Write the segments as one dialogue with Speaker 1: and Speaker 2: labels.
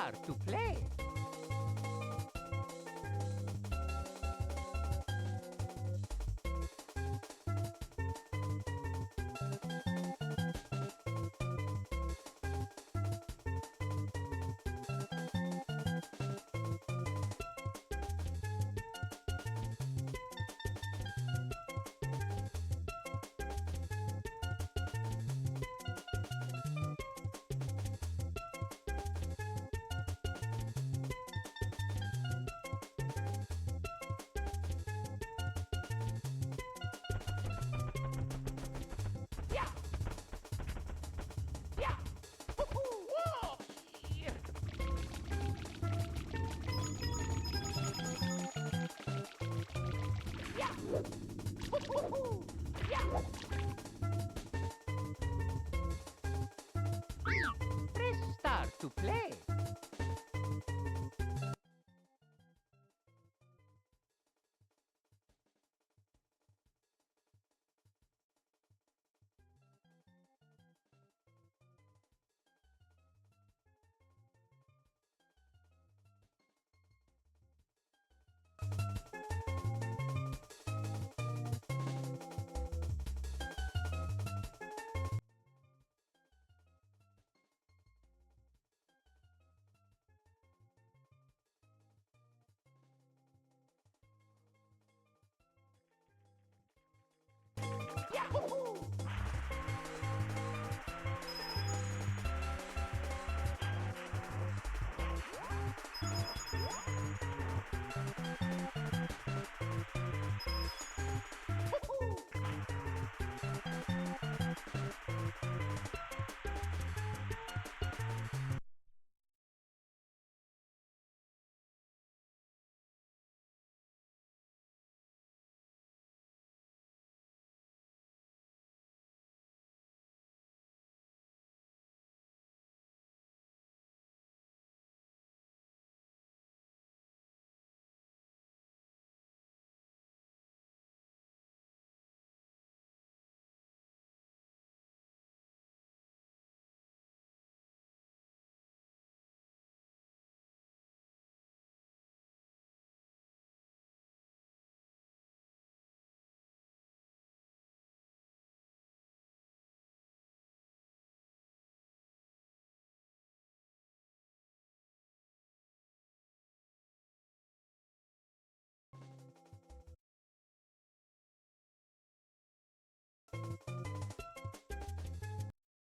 Speaker 1: Start to play. Yeah. Yeah. Woohoo! Whoa! Yeah. Yeah. Woohoo! Yeah. Press start to play. Yeah. Woohoo! Woohoo!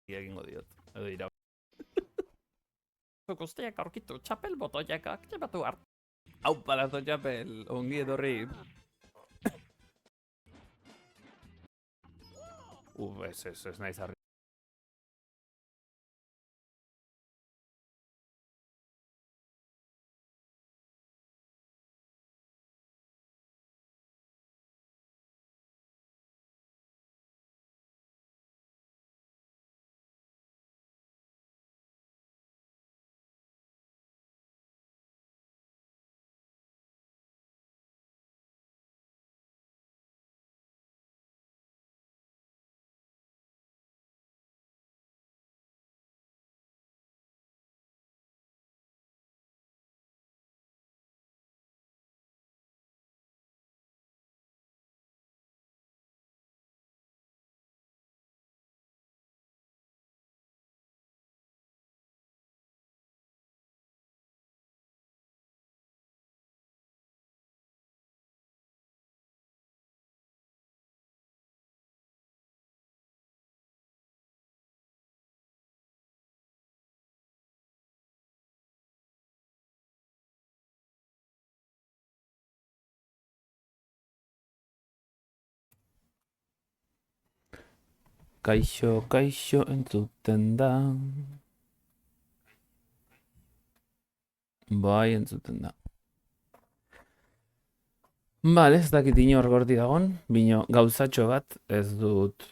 Speaker 2: Egingo diot. Edo ira. Guztiak aurkitu txapel botoiak aktibatu art. Hau palazo txapel, ongi etorri. Ez naiz harri. Kaixo entzuten da. Bai, entzuten da. Bale, ez dakit inor gorti dagon, bino gauzatxo bat ez dut.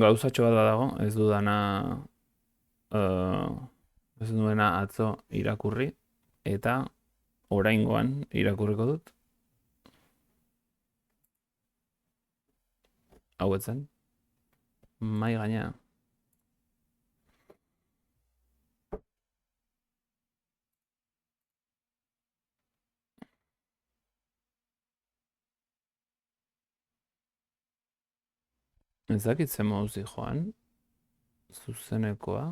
Speaker 2: Gauzatxo bat dago, ez dudana, ez duena atzo irakurri, eta oraingoan irakurriko dut. Hau etzen. Mai gaina. Ez dakit zen moduzi joan. Zuzenekoa.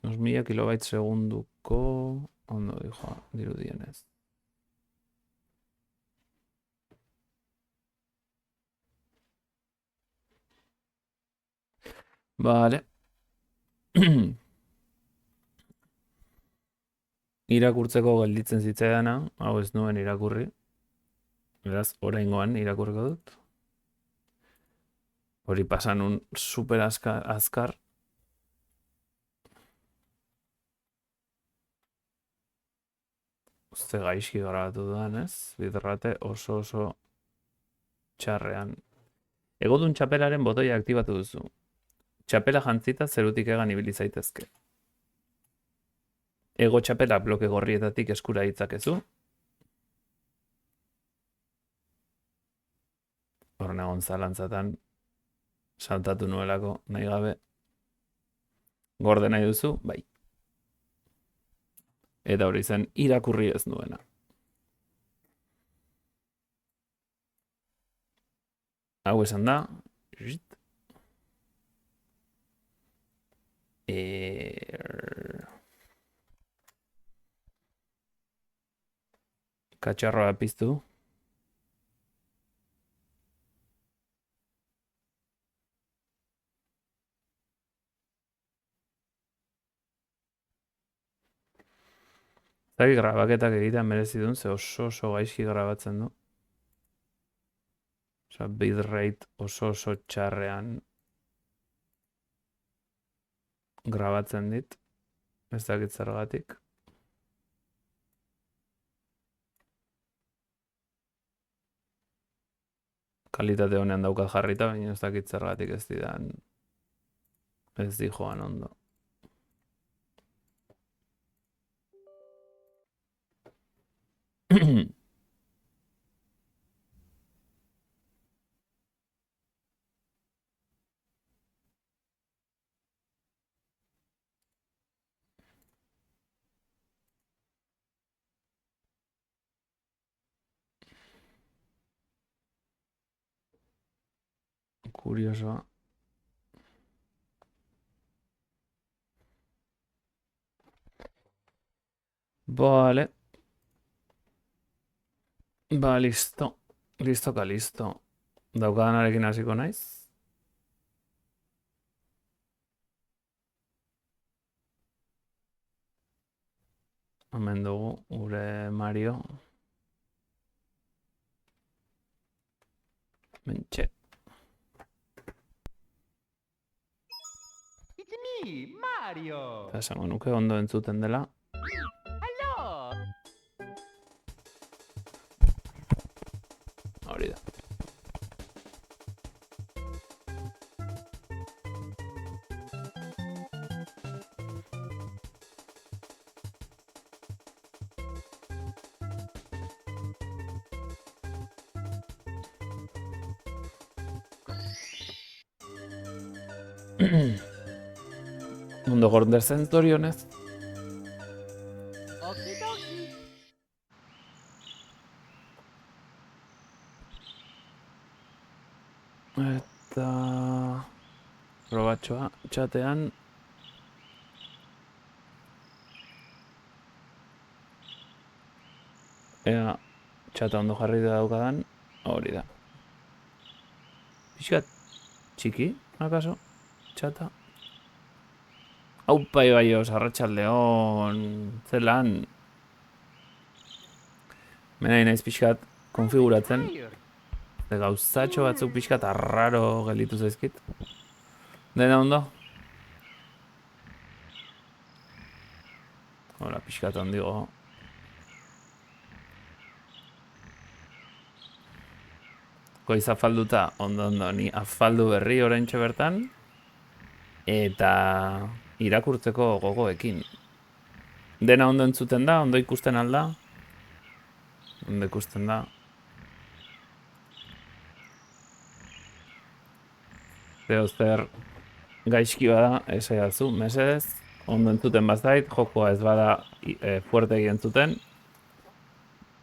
Speaker 2: 2000 kilobait segunduko ondo dijoa, dirudienez. Vale. Irakurtzeko gelditzen zitzaidana, hau ez nuen irakurri. Beraz, oraingoan irakurriko dut. Hori pasan un super azkar. Uste gaizki grabatu dudan, ez? Bitrate oso txarrean. Egodun txapelaren botoia aktibatu duzu. Txapela jantzita zerutik egan ibili zaitezke. Ego txapela bloke gorrietatik eskura ditzakezu. Horren egon zalantzatan saltatu nuelako nahi gabe. Gorde nahi duzu, bai. Eta hori zen irakurri ez nuena. Hau esan da. Katxarroa piztu. Zagi grabaketak egitean merezi duen, ze oso gaizki grabatzen du. Osa, bitrate oso txarrean grabatzen dit. Ez dakit zergatik. Kalitate honean daukat jarrita, baina ez dakit zergatik ez didan. Ez di joan ondo. Kuriosoa. Vale. Ba, listo. Listo. Daukadanarekin hasiko naiz. Hemen dugu, gure Mario. Mentxe.
Speaker 1: It's me, Mario.
Speaker 2: Eta esango nuke ondo entzuten dela.
Speaker 1: Hello.
Speaker 2: Hori da. Ondo gordezen zorionez.
Speaker 1: Okidoki.
Speaker 2: Eta... probatxoa txatean. Ea txata ondo jarri da daukadan. Hori da. Pixkat txiki, akaso? Txata. Aupa ibaioz, arratsaldeon, zelan. Menai naiz pixkat konfiguratzen. Gauzatxo batzuk pixkat arraro gelitu zaizkit. Dena ondo? Hola, pixkat ondigo. Goiz afalduta, ondo, ni afaldu berri oraintxe bertan. Eta irakurtzeko gogoekin. Dena ondo entzuten da, ondo ikusten alda. Ondo ikusten da. Zeo zer gaizki bada, esaiazu, mesedez, ondo entzuten bazait, jokoa ez bada fuertegi entzuten,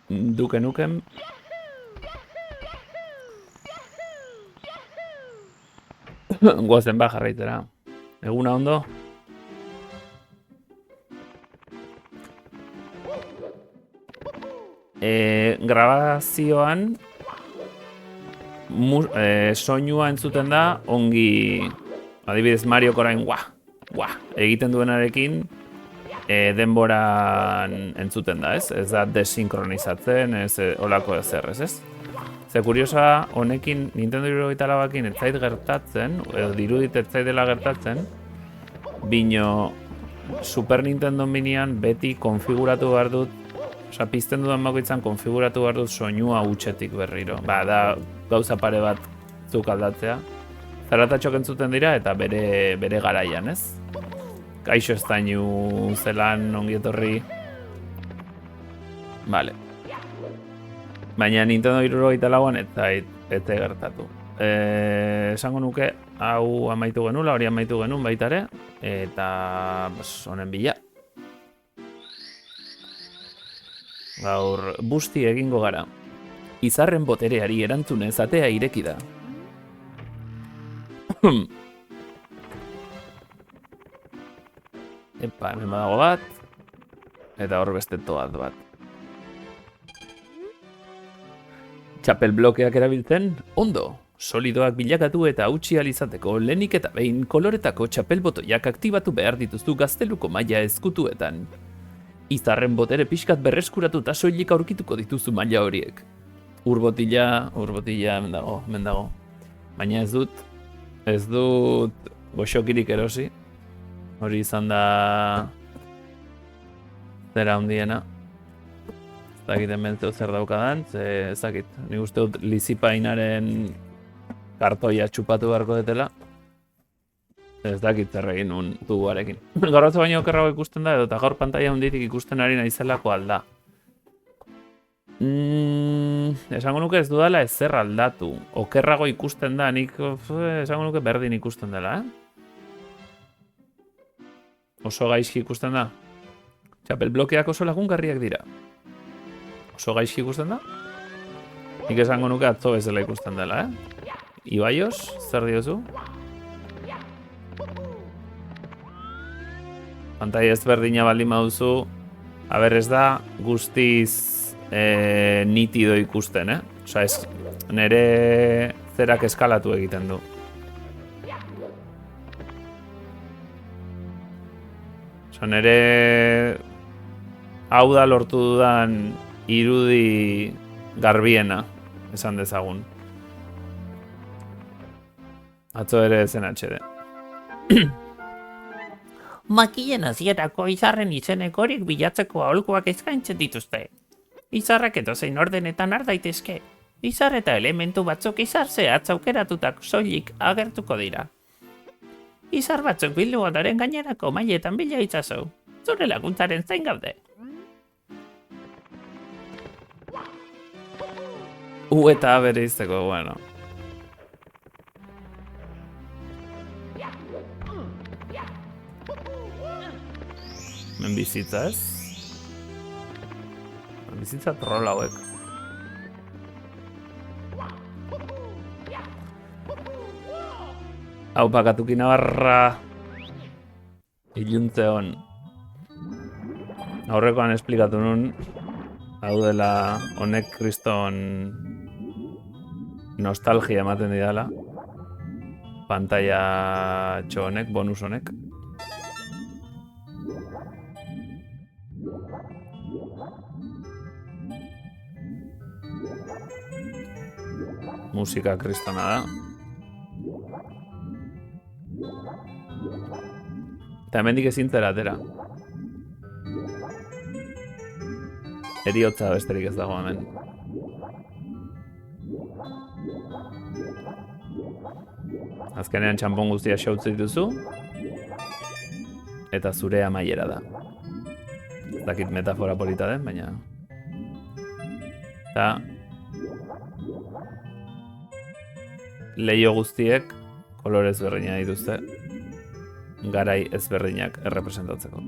Speaker 2: duke nuken. Guazen ba jarraitera. Eguna ondo? Grabazioan soinua entzuten da ongi, adibidez Mariok orain egiten duenarekin denboran entzuten da, ez? Ez da desinkronizatzen, ez olako ezer, ez? Ze kuriosa, honekin Nintendo 64ekin ez zait gertatzen, edo dirudit ez zait dela gertatzen, bino Super Nintendo Minian beti konfiguratu behar dut, oza, pizten dudan bakoitzan konfiguratu behar dut soinua hutsetik berriro. Da gauza pare bat zuk aldatzea. Zaratatxok entzuten dira eta bere garaian, ez? Kaixo estainu zelan ongietorri. Vale. Baina Nintendo 64an ez zait gertatu. Esango nuke, hau amaitu genula, hori amaitu genuen baita ere, eta honen bila. Gaur busti egingo gara. Izarren botereari erantzunez atea ireki da. Epa, hemen badago bat, eta hor beste toat bat. Txapel blokeak erabiltzen, ondo. Solidoak bilakatu eta hautsi alizateko lehenik eta behin koloretako txapel botoiak aktibatu behar dituzu gazteluko maila ezkutuetan. Izarren botere pixkat berreskuratu eta soilik aurkituko dituzu maila horiek. Urbotila, hemen dago. Baina ez dut goxokirik erosi. Hori izan da zera hundiena. Ez dakit hemen zer daukadan, ez dakit. Nik uste dut lizipainaren kartoia txupatu beharko detela. Ez dakit zer egin nun tubuarekin. Gaur batzu baino okerrago ikusten da, edo eta gaur pantalla hunditik ikusten ari naizelako alda. Esango nuke ez dudala ezer aldatu. Okerrago ikusten da, nik esango nuke berdin ikusten dela, Oso gaizki ikusten da. Txapel blokeak oso lagungarriak dira. Oso gaizki ikusten da? Nik esango nuke atzo bezala ikusten dela, Ibaios, zer diozu? Pantai ezberdina baldin baduzu, ez da guztiz nitido ikusten, Osa, nere zerak eskalatu egiten du. Osa, nere hau da lortu dudan irudi garbiena, esan dezagun. Atzo ere zen atxede.
Speaker 3: Makien hasierako izarren izenekorik bilatzeko aholkuak eskaintzen dituzte. Izarrak edozein ordenetan har daitezke. Izar eta elementu batzuk izar zehatz aukeratutak soilik agertuko dira. Izar batzuk bildu ondoren gainerako mailetan bila itzazu. Zure laguntzaren zain gaude.
Speaker 2: Eta bere izteko, bueno. Men bizitza ez? Bizitza troll hauek. Hau pakatuki nabarra iluntze hon. Aurrekoan esplikatu nun, hau dela honek kriston nostalgia ematen didala. Pantalla txo honek, bonus honek. Musika kristona da. Eta hemendik ezin zera atera. Eriotza besterik ez dago hemen. Azkenean txampon guztia xautze dituzu. Eta zure amaiera da. Ez dakit metafora polita den, baina... Eta... Leio guztiek kolore ezberdina dituzte, garai ezberdinak errepresentatzeko.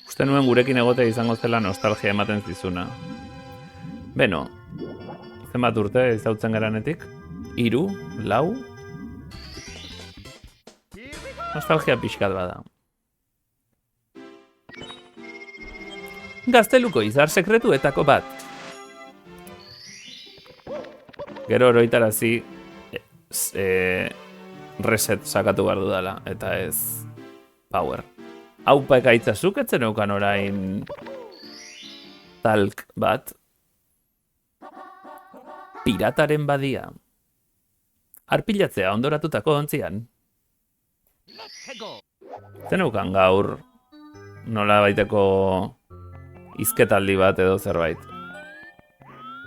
Speaker 2: Uste nuen gurekin egotea izango zela nostalgia ematen zizuna. Beno, zenbat urte izautzen garanetik? 3, 4? Nostalgia pixkat bada. Gazteluko izar sekretuetako bat. Gero oroitarazi reset sakatu behar dudala, eta ez power. Haupa ekaitzazuk etzen eukan orain talk bat. Pirataren badia. Arpilatzea ondoratutako ontzian. Zeneukan gaur nola baiteko izketaldi bat edo zerbait.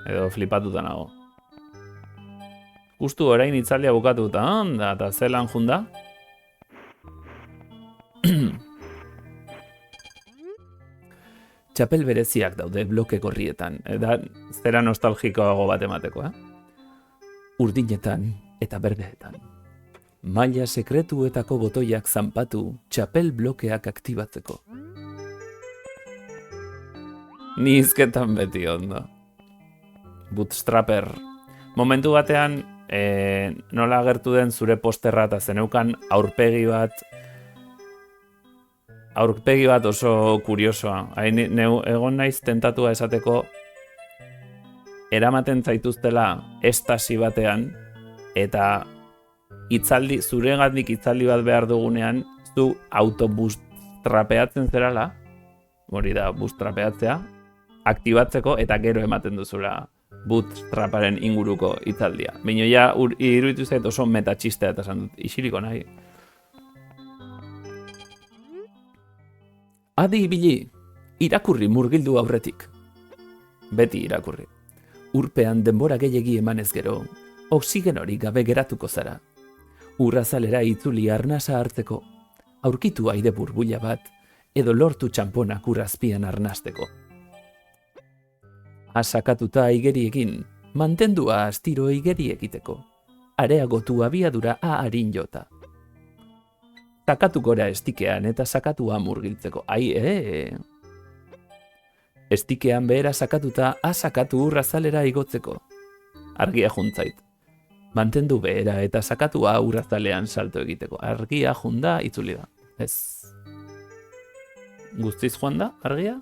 Speaker 2: Edo flipatuta nago. Justu orain itzaldia bukatuta, onda, eta zelan junda? Txapel bereziak daude bloke gorrietan, eta zera nostalgikoago bat emateko, Urdinetan eta berdeetan. Maila sekretuetako botoiak zanpatu txapel blokeak aktibatzeko. Ni izketan beti ondo. Bootstrapper. Momentu batean, nola agertu den zure posterra eta zeneukan aurpegi bat oso kuriosoa. Egon naiz tentatua esateko eramaten zaituztela estasi batean eta zuregandik hitzaldi bat behar dugunean zu autobootstrapeatzen zerala, hori da bootstrapeatzea, aktibatzeko eta gero ematen duzula bootstraparen inguruko hitzaldia. Baina ja iruditu zait oso metatxistea eta esan dut, isiriko nahi. Adi ibili, irakurri murgildu aurretik. Beti irakurri. Urpean denbora gehiegi emanez gero, oxigenori gabe geratuko zara. Urrazalera itzuli arnasa hartzeko, aurkitu aire burbuila bat, edo lortu txamponak urrazpian arnasteko. Asakatuta igeriekin, mantendua astiro igeri egiteko, areagotu abiadura harin jota. Sakatu gora estikean eta sakatua murgiltzeko. Estikean behera sakatuta sakatu urrazalera igotzeko. Argia juntzait. Mantendu behera eta sakatua urrazalean salto egiteko. Argia junda itzuli da. Ez. Guztiz joan da argia?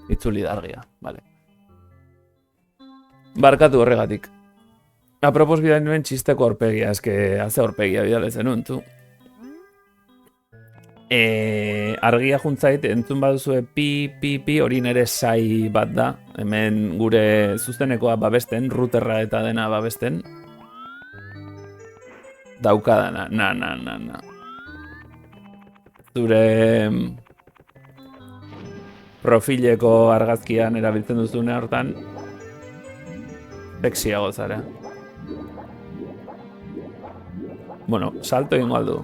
Speaker 2: Itzuli da argia, bale. Barkatu horregatik. Apropos bidal nuen txisteko aurpegia, eske haze aurpegia bidalezen untu. Argia juntzait entzun baduzue pi hori nere sai bat da. Hemen gure zuzenekoa babesten, routerra eta dena babesten. Daukadana, na. Zure profileko argazkian erabiltzen duzune hortan sexiago zara. Bueno, salto egingo aldu.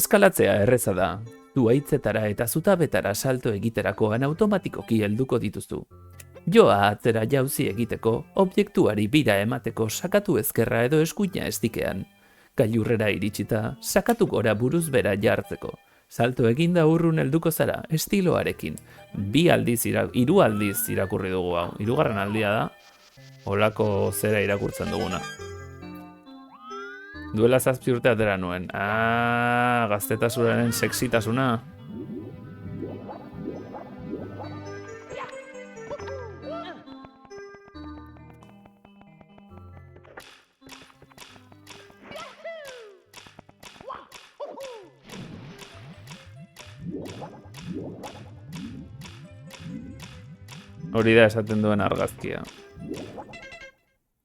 Speaker 2: Eskalatzea erreza da. Zuhaitzetara eta zutabetara salto egiterakoan automatikoki helduko dituzu. Joa atzera jauzi egiteko, objektuari bira emateko sakatu ezkerra edo eskuina estikean. Gailurrera iritsita, sakatu gora buruz bera jartzeko. Salto eginda urrun helduko zara, estiloarekin. 3 aldiz irakurri dugu hau. 3. aldia da, holako zera irakurtzen duguna. Duela 7 urte atera nuen. Gaztetasunaren seksitasuna. Hori da esaten duen argazkia.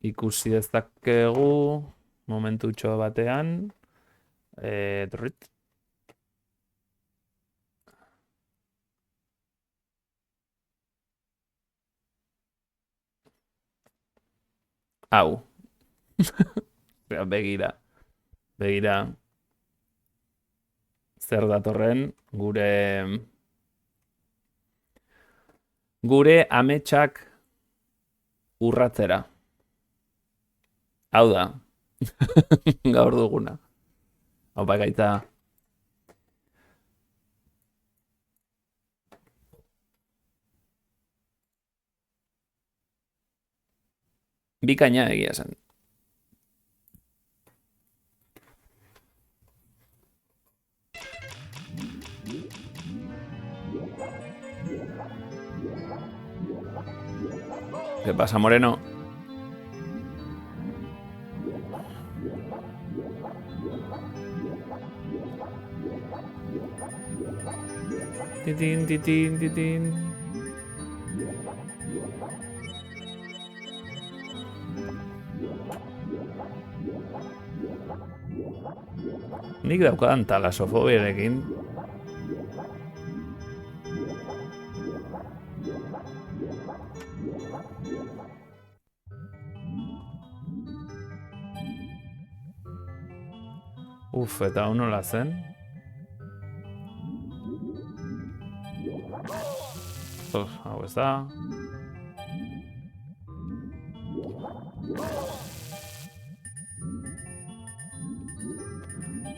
Speaker 2: Ikusi dezakegu momentutxo batean. Hau. Osea, begira. Begira. Zer datorren gure ametsak urratzera. Hau da. Gaur duguna. Hau gaitza. Bikaina egia zen. ¿Qué pasa, Moreno? Titín, titín, titín. Nik daukadan talasofobiarekin. Eta hau nola zen? Hau ez da.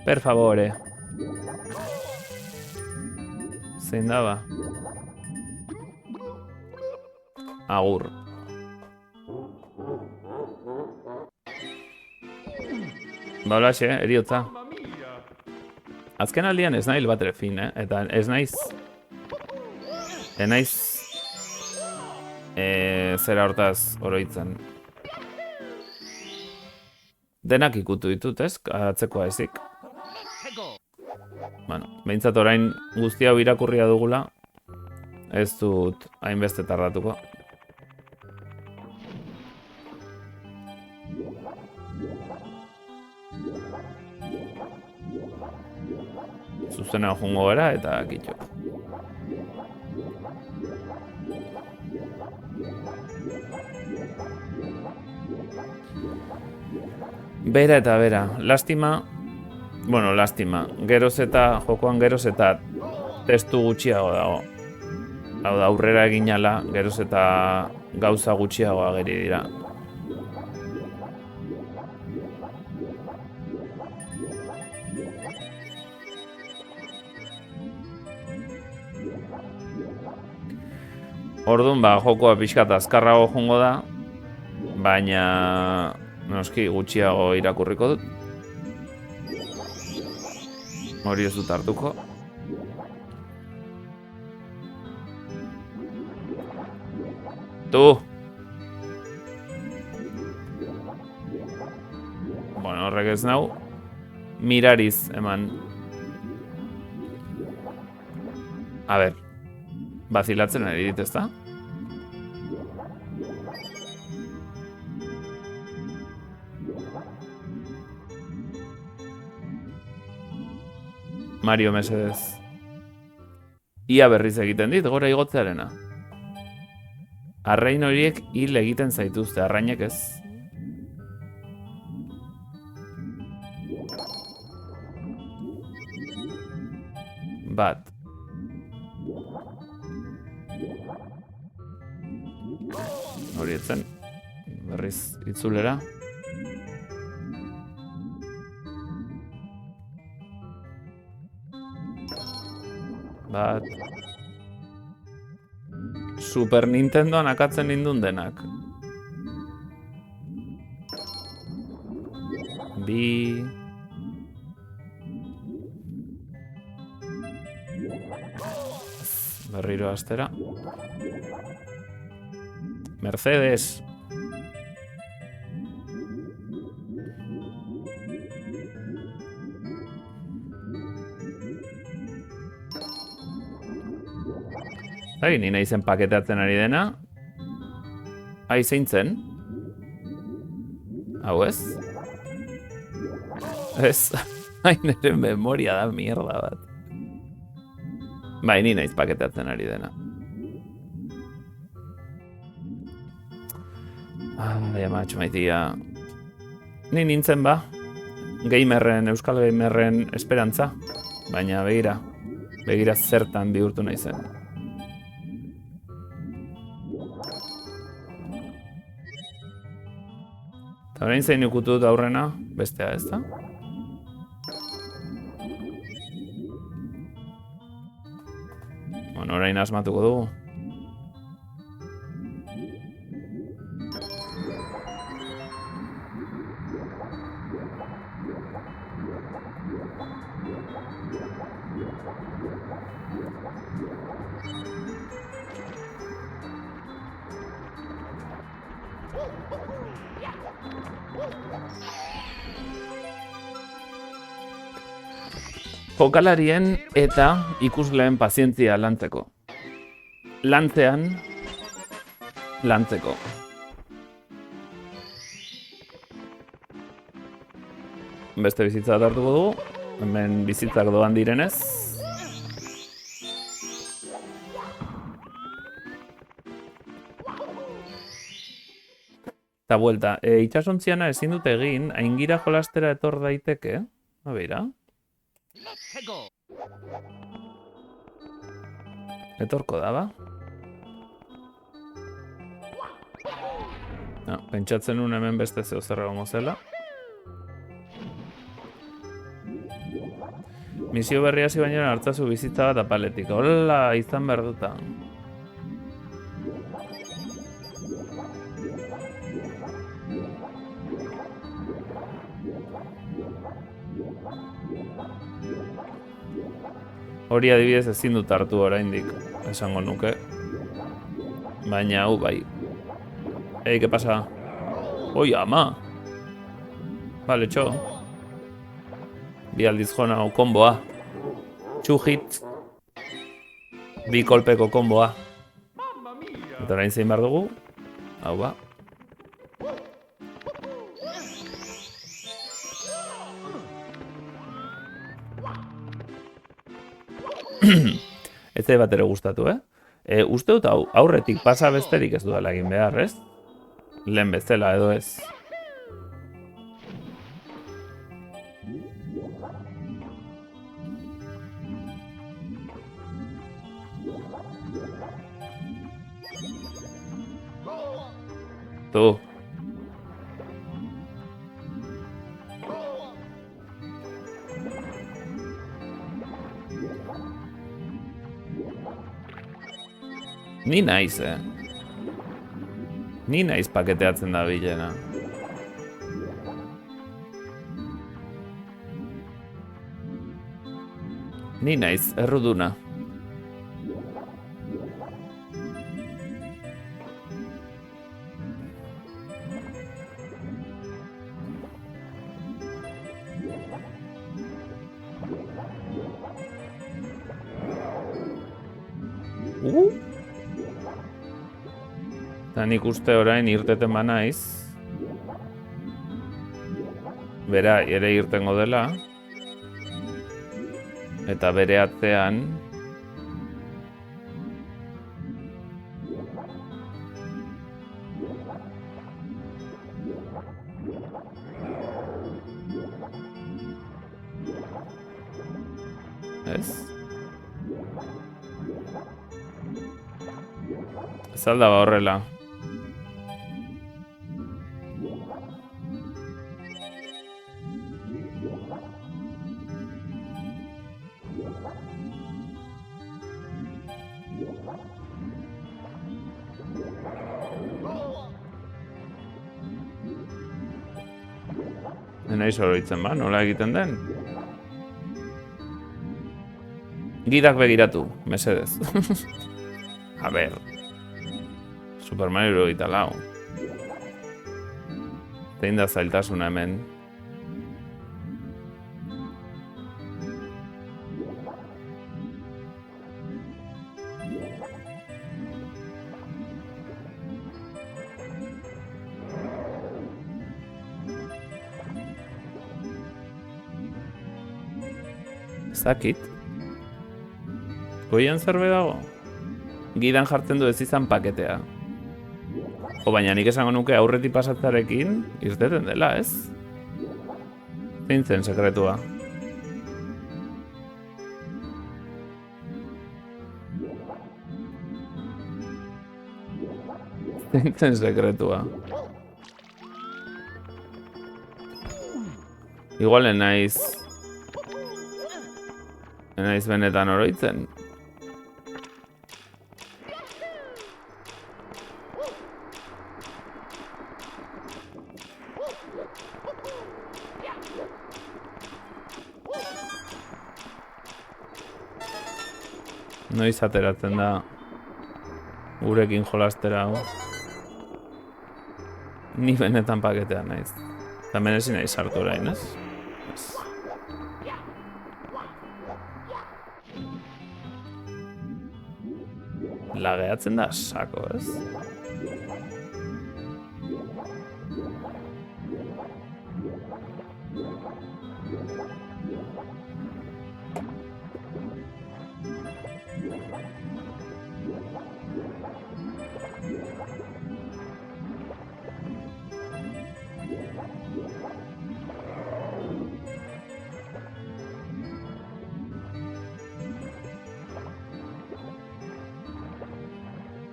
Speaker 2: Per favore. Zein daba? Agur. Baulaxe, eriotza. Azken aldian ez nahi batre fin, eta ez naiz... zera hortaz oroitzen. Denak ikutu ditut, ez? Atzekoa ezik. Bueno, behintzat orain guzti hau irakurria dugula, ez dut hainbeste tardatuko. Zuzena joango gara eta kitxo. Bera eta bera, lastima, bueno, lastima, geroz eta, jokoan geroz eta testu gutxiago dago. Hau da, aurrera egin ala, geroz eta gauza gutxiago ageri dira. Orduan, jokoa pixkat azkarrago joango da, baina noski gutxiago irakurriko dut. Hori ez dut hartuko. Tu! Bueno, horrek ez nau. Mirariz eman. A ber. Bazilatzen ari dit, ezta? Mario mesedez. Ia berriz egiten dit, gora igotzearena. Arrain horiek hil egiten zaituzte, arrainek ez. Bat. Hori etzen, berriz itzulera. Bat. Super Nintendoan akatzen nindun denak. Bi. Berriro astera. Mercedes. Zagin, ni nahizen paketeatzen ari dena. Zein zen? Hau ez? Ez, hain ere memoria da mierda bat. Bai, ni nahiz paketeatzen ari dena. Ai, amatxo maitia. Ni nintzen ba, Euskal Gamerren esperantza. Baina begira zertan bihurtu nahi zen. Eta orain zein ikutu dut aurrena, bestea ez da? Bueno, orain asmatuko dugu. Jokalarien eta ikusleen pazientzia lantzeko. Lantzeko. Beste bizitza bat hartuko dugu. Hemen bizitzak doan direnez. Eta buelta, itxasontziana ezin dut egin, aingira jolastera etor daiteke. Beira.
Speaker 1: Let's go.
Speaker 2: Etorko da, ba? No, pentsatzen nuen hemen beste zeo zer egongo zela. Misio berria hasi baino hartzazu bizitza bat apaletik. Hola, izan behar duta. Hori adibidez ezin dut hartu oraindik, esango nuke. Baina hau bai. Ei, ¿qué pasa? Oi, ama! Vale, txo. Bi aldiz jona hau komboa. 2 hits. Bi kolpeko komboa.
Speaker 1: Mamma mia.
Speaker 2: Eta orain zein behar dugu? Hau ba. Ez zait bat ere gustatu, uste dut hau, aurretik pasa besterik ez dudala egin behar, ez? Lehen bezala edo ez. Tu. Ni naiz, Ni naiz paketeatzen da bilena. Ni naiz erruduna. Eta nik uste orain irteten banaiz. Bera ere irtengo dela. Eta bere atzean. Ez? Ez aldaba horrela. Naiz oroitzen ba, nola egiten den? Gidak begiratu, mesedez. A ber. Super Mario 24. Zein da zailtasuna hemen. Zakit. Goian zerbe dago? Gidan jartzen du ez izan paketea. Jo, baina nik esango nuke aurretik pasatzarekin irteten dela, ez? Zein zen sekretua? Zein zen sekretua? Igual enaiz benetan oroitzen. Noiz ateratzen da gurekin jolastera hau. Ni benetan paketean naiz. Hemen ezin naiz sartu orain, ez? Lageatzen da sako, ez?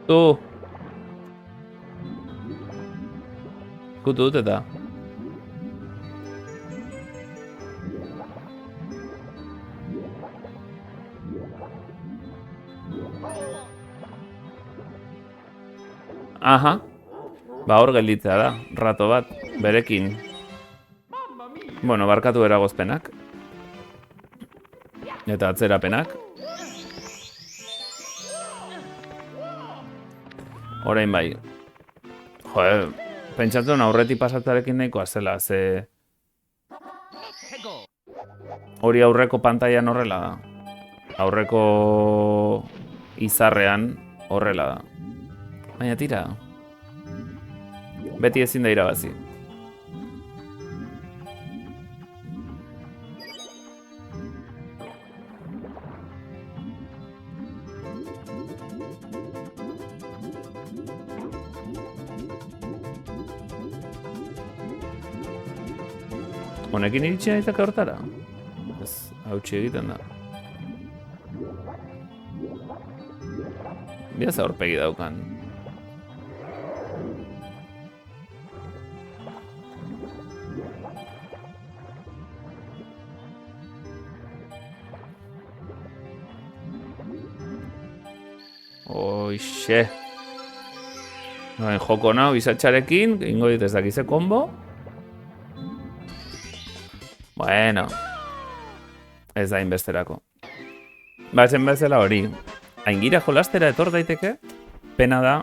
Speaker 2: Tu! Kutu dut eta. Aha. Ba hor gelditzea da, rato bat, berekin. Bueno, barkatu eragozpenak. Eta atzerapenak. Orain bai. Jo, pentsatzen aurretik pasatzarekin nahikoa zela, ze... Hori aurreko pantailan horrela da. Aurreko izarrean horrela da. Baina tira. Beti ezin da irabazi. Honekin iritsi nahitak hortara? Ez, hautsi egiten da. Biaz aurpegi daukan. Oixe. Joko nau izatxarekin, ingo dit ez dakize kombo. Bueno, ez da inbesterako. Batzen bezala hori, aingira jolastera etor daiteke, pena da,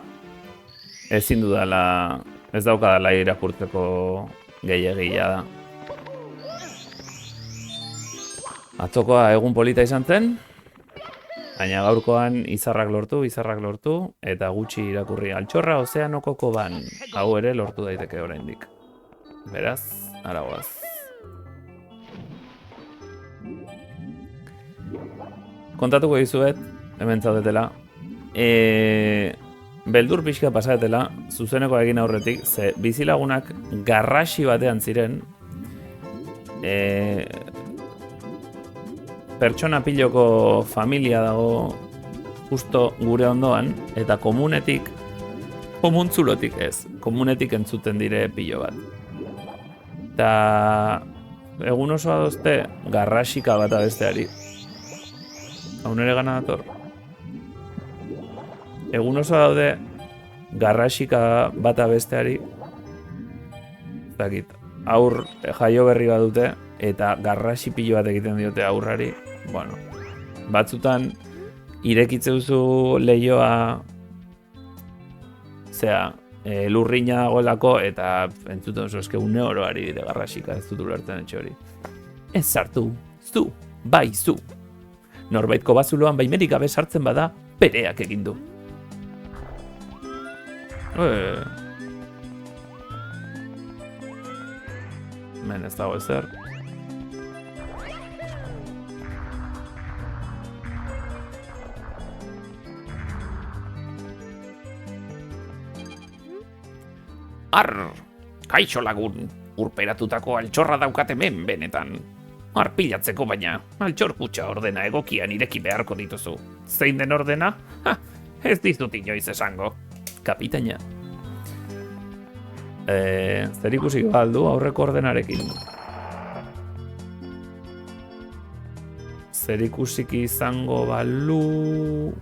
Speaker 2: ezin dudala, ez daukadala irakurtzeko gehiagia da. Atzokoa egun polita izan zen, baina gaurkoan izarrak lortu, eta gutxi irakurri altxorra ozeanokoko ban, hau ere lortu daiteke oraindik. Beraz, aragoaz. Kontatuko dizuet, hemen zaudetela, beldur pixka pasatela, zuzeneko egin aurretik, ze bizilagunak garrasi batean ziren, pertsona piloko familia dago justo gure ondoan, eta komunetik entzuten dire pilo bat. Eta egun osoa dozte garrasika bat abesteari. Hau nere gana dator. Egun oso daude garrasika bat abesteari. Zakit, aur jaio berri bat dute eta garrasi pilo bat egiten diote aurrari. Bueno, batzutan irekitzeuzu lehioa lurrina dagoelako eta entzuten oso eske une oro ari dire garrasika, ez dut ulertzen etxe hori. Ez sartu, zu, bai zu. Norbaitko bazuloan baimenik gabe sartzen bada, pereak egin du. Hemen ez dago ezer.
Speaker 3: Arr, kaixo lagun, urperatutako altxorra daukat hemen benetan. Arpilatzeko baina, altxor kutxa ordena egokian ireki beharko dituzu. Zein den ordena? Ha, ez dizut inoiz esango.
Speaker 2: Kapitaina. Zer ikusi galdu aurreko ordenarekin. Zer ikusik izango balu...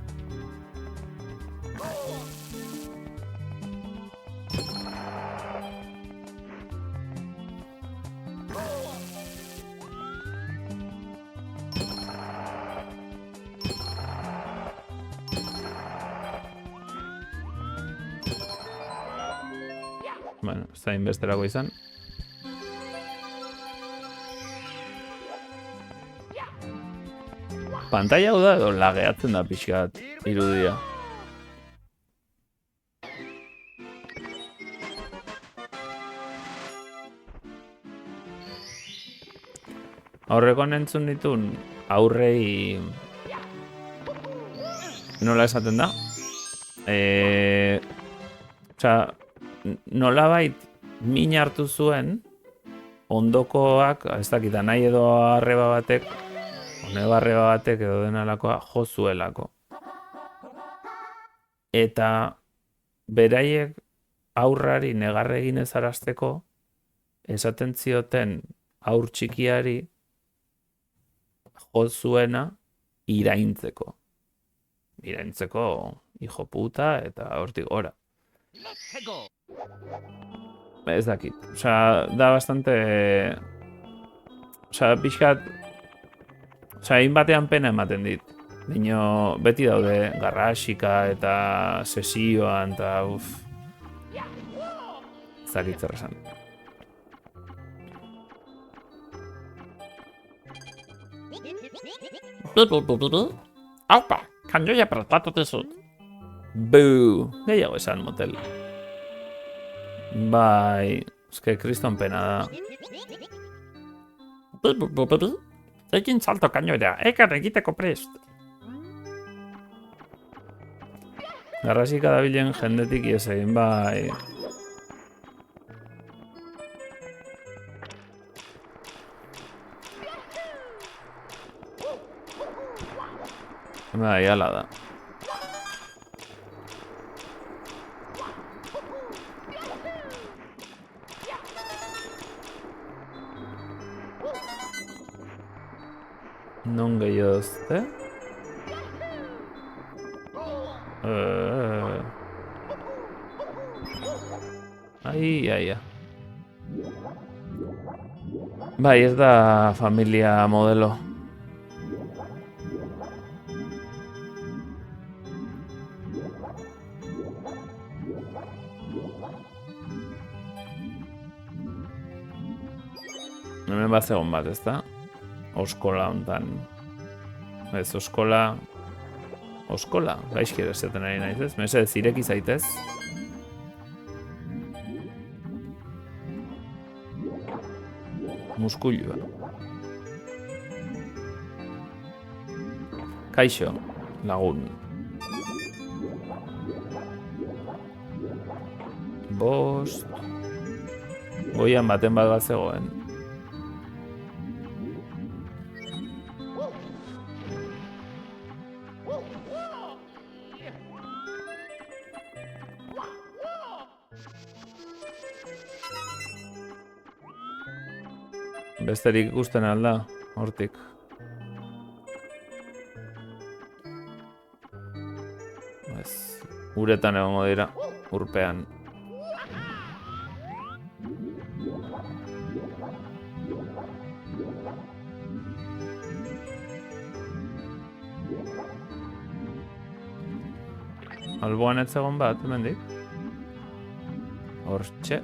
Speaker 2: Bueno, zain besterako izan. Pantalla hau da edo lageatzen da pixkat irudia. Aurreko entzun ditun aurrei... Nola esaten da? Osea, nolabait min hartu zuen ondokoak, ez dakita nahi edo arreba batek, honeba arreba batek edo denalakoa jo zuelako. Eta beraiek aurrari negarre egin ez arazteko esaten zioten aur txikiari jo zuena iraintzeko. Iraintzeko hijo puta eta hortik gora.
Speaker 1: Let's go.
Speaker 2: Ez dakit, osea, da bastante... Osea, pixkat... Osea, egin batean pena ematen dit. Dino, beti daude garrasika eta sesioan eta uff... Ez dakit zer esan.
Speaker 3: Aupa, kanjoia prestatu dizut.
Speaker 2: Buu, gehiago esan motel. Bai, eske kriston pena da.
Speaker 3: Egin salto kanjoia, ekar egiteko prest.
Speaker 2: Garrasika dabilen jendetik ies egin, bai. Bai, ala da. Non gehiago dozte? Ai. Bai, ez da familia modelo. Hemen bat zegoen bat, ez da? Oskola hontan. Ez, oskola... Oskola? Gaizki ere esaten ari naiz ez? Mesedez, ireki zaitez. Muskulua. Kaixo, lagun. Bost... Goian baten bat zegoen. Besterik ikusten alda, hortik. Ez, uretan egongo dira, urpean. Alboan ez egon bat, hemendik. Hortxe.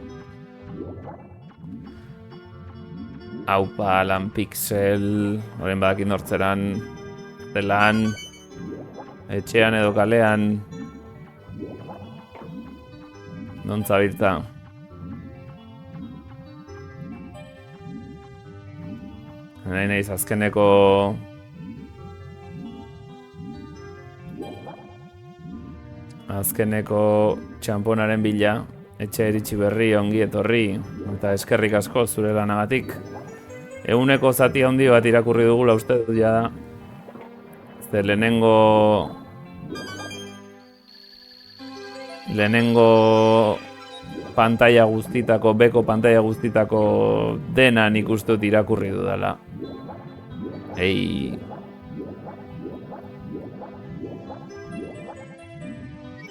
Speaker 2: Aupa, lan pixel, horren badakin nortzeran, zelan, etxean edo kalean, non zabiltza. Nahi nahiz azkeneko txamponaren bila, Etxe iritsi berri, ongi etorri, eta eskerrik asko zure lanagatik. Eguneko zati handi bat irakurri dugula uste dut ja. Ze lehenengo pantalla guztitako, beko pantalla guztitako dena nik uste dut irakurri dudala. Ei.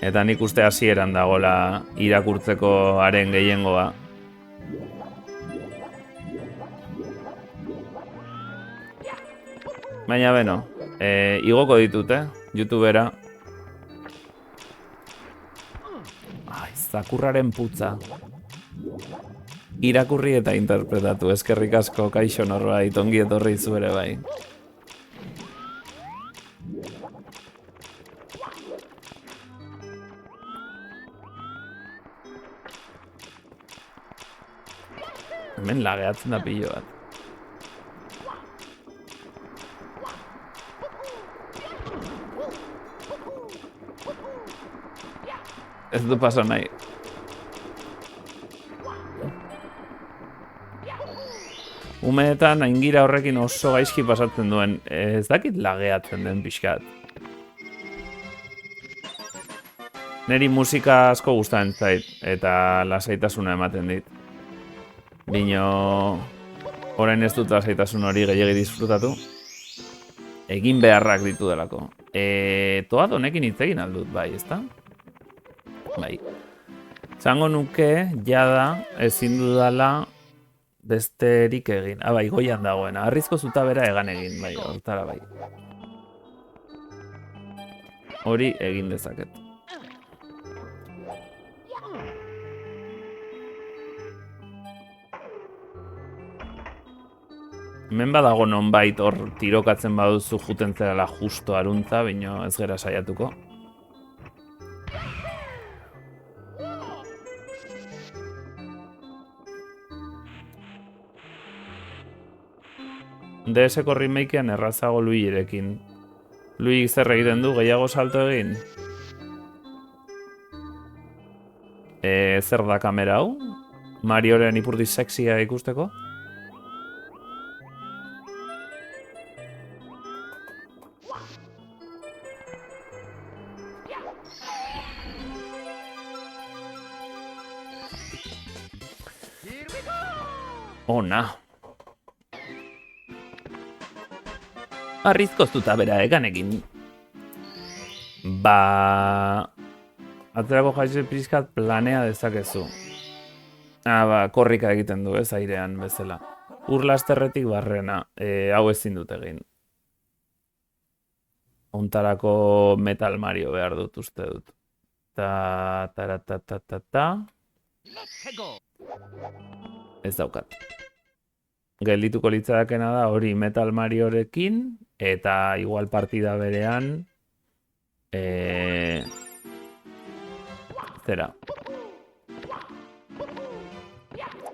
Speaker 2: Eta nik uste hasieran dagola irakurtzeko haren gehiengoa. Baina beno, igoko ditut, YouTubera. Zakurraren putza. Irakurri eta interpretatu, eskerrik asko, kaixo norbait, ongi etorri zuere bai. Hemen lageatzen da pilo bat. Ez du pasa nahi. Umeetan aingira horrekin oso gaizki pasatzen duen. Ez dakit lageatzen den pixkat. Neri musika asko gustatzen zait eta lasaitasuna ematen dit. Bino, orain ez dut lasaitasun hori gehiagi disfrutatu. Egin beharrak ditu delako. Toad honekin hitz egin aldut, bai, ezta? Bai. Zango nuke, jada, ezin dudala besterik egin. Bai, goian dagoena. Harrizko zutabera egan egin, bai, hortara bai. Hori egin dezaket. Hemen badago nonbait hor tirokatzen baduzu juten zerala justo aruntza, bino ez gera saiatuko. DS-ko remakean errazago Luigirekin. Luigi zer egiten du, gehiago salto egin? Zer da kamera hau? Marioren ipurdi sexia ikusteko? Ona. Harrizko zutabera eganekin. Atzerako jaize pixkat planea dezakezu. Korrika egiten du ez airean bezala. Urlasterretik barrena, hau ezin dut egin. Ontarako Metal Mario behar dut uste dut. Ez daukat. Geldituko litzadakena da hori Metal Mariorekin eta igual partida berean zera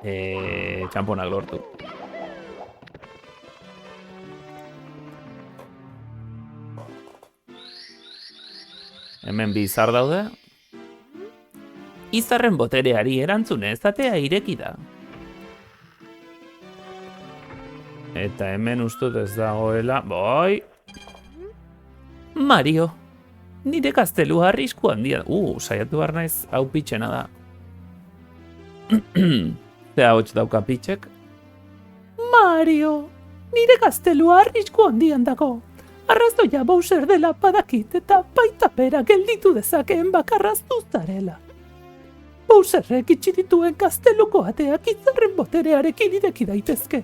Speaker 2: txamponak lortu. Hemen bi izar daude. Izarren botereari erantzune ezatea ireki da. Eta hemen ustut ez dagoela... Boi! Mario! Nire gaztelua arrisku handia... saiatu behar naiz hau pitxena da. Zea hotx dauka pitxek. Mario! Nire gaztelua arrisku handian dago. Arrazoia Bowser dela badakit eta baita pera gelditu dezakeen bakarraztu zarela. Bowserrek itxi dituen gazteluko ateak izarren boterearekin ideki daitezke.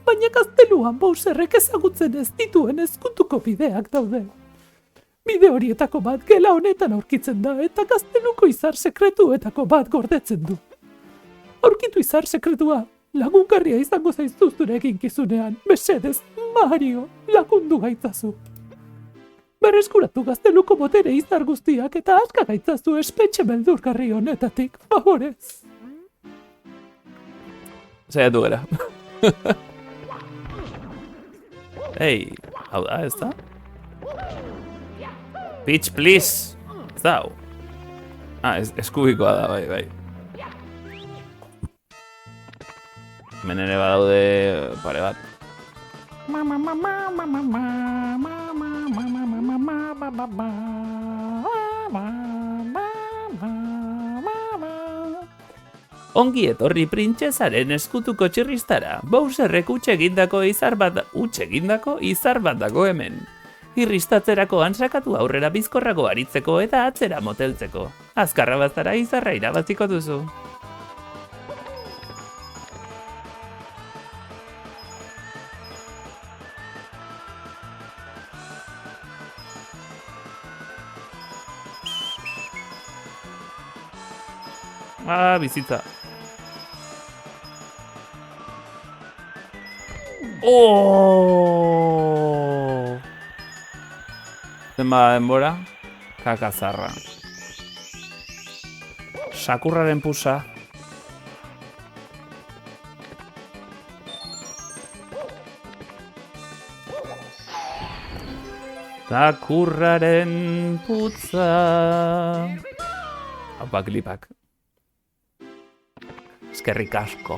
Speaker 2: Baina gazteluan Bowserrek ezagutzen ez dituen ezkutuko bideak daude. Bide horietako bat gela honetan aurkitzen da eta gazteluko izar sekretuetako bat gordetzen du. Aurkitu izar sekretua, lagungarria izango zaizu zure eginkizunean, mesedez, Mario, lagundu gaitzazu. Berreskuratu gazteluko botere izar guztiak eta aska gaitzazu espetxe beldurgarri honetatik, favorez. Zaiatu gara. Ei, hau da, ez da? Peach, please! Ez da, hau. Eskubikoa da, bai. Hemen ere badaude pare bat. Ongi etorri printzesaren eskutuko txirristara. Bowserrek utxe egindako izar bat dago hemen. Irristatzerako ansakatu aurrera bizkorrago aritzeko eta atzera moteltzeko. Azkarra bazara izarra irabaziko duzu. Ah, bizitza. Oh! Zenba denbora? Kakazarra. Sakurraren pusa. Sakurraren putza. Haupa klipak. Eskerrik asko.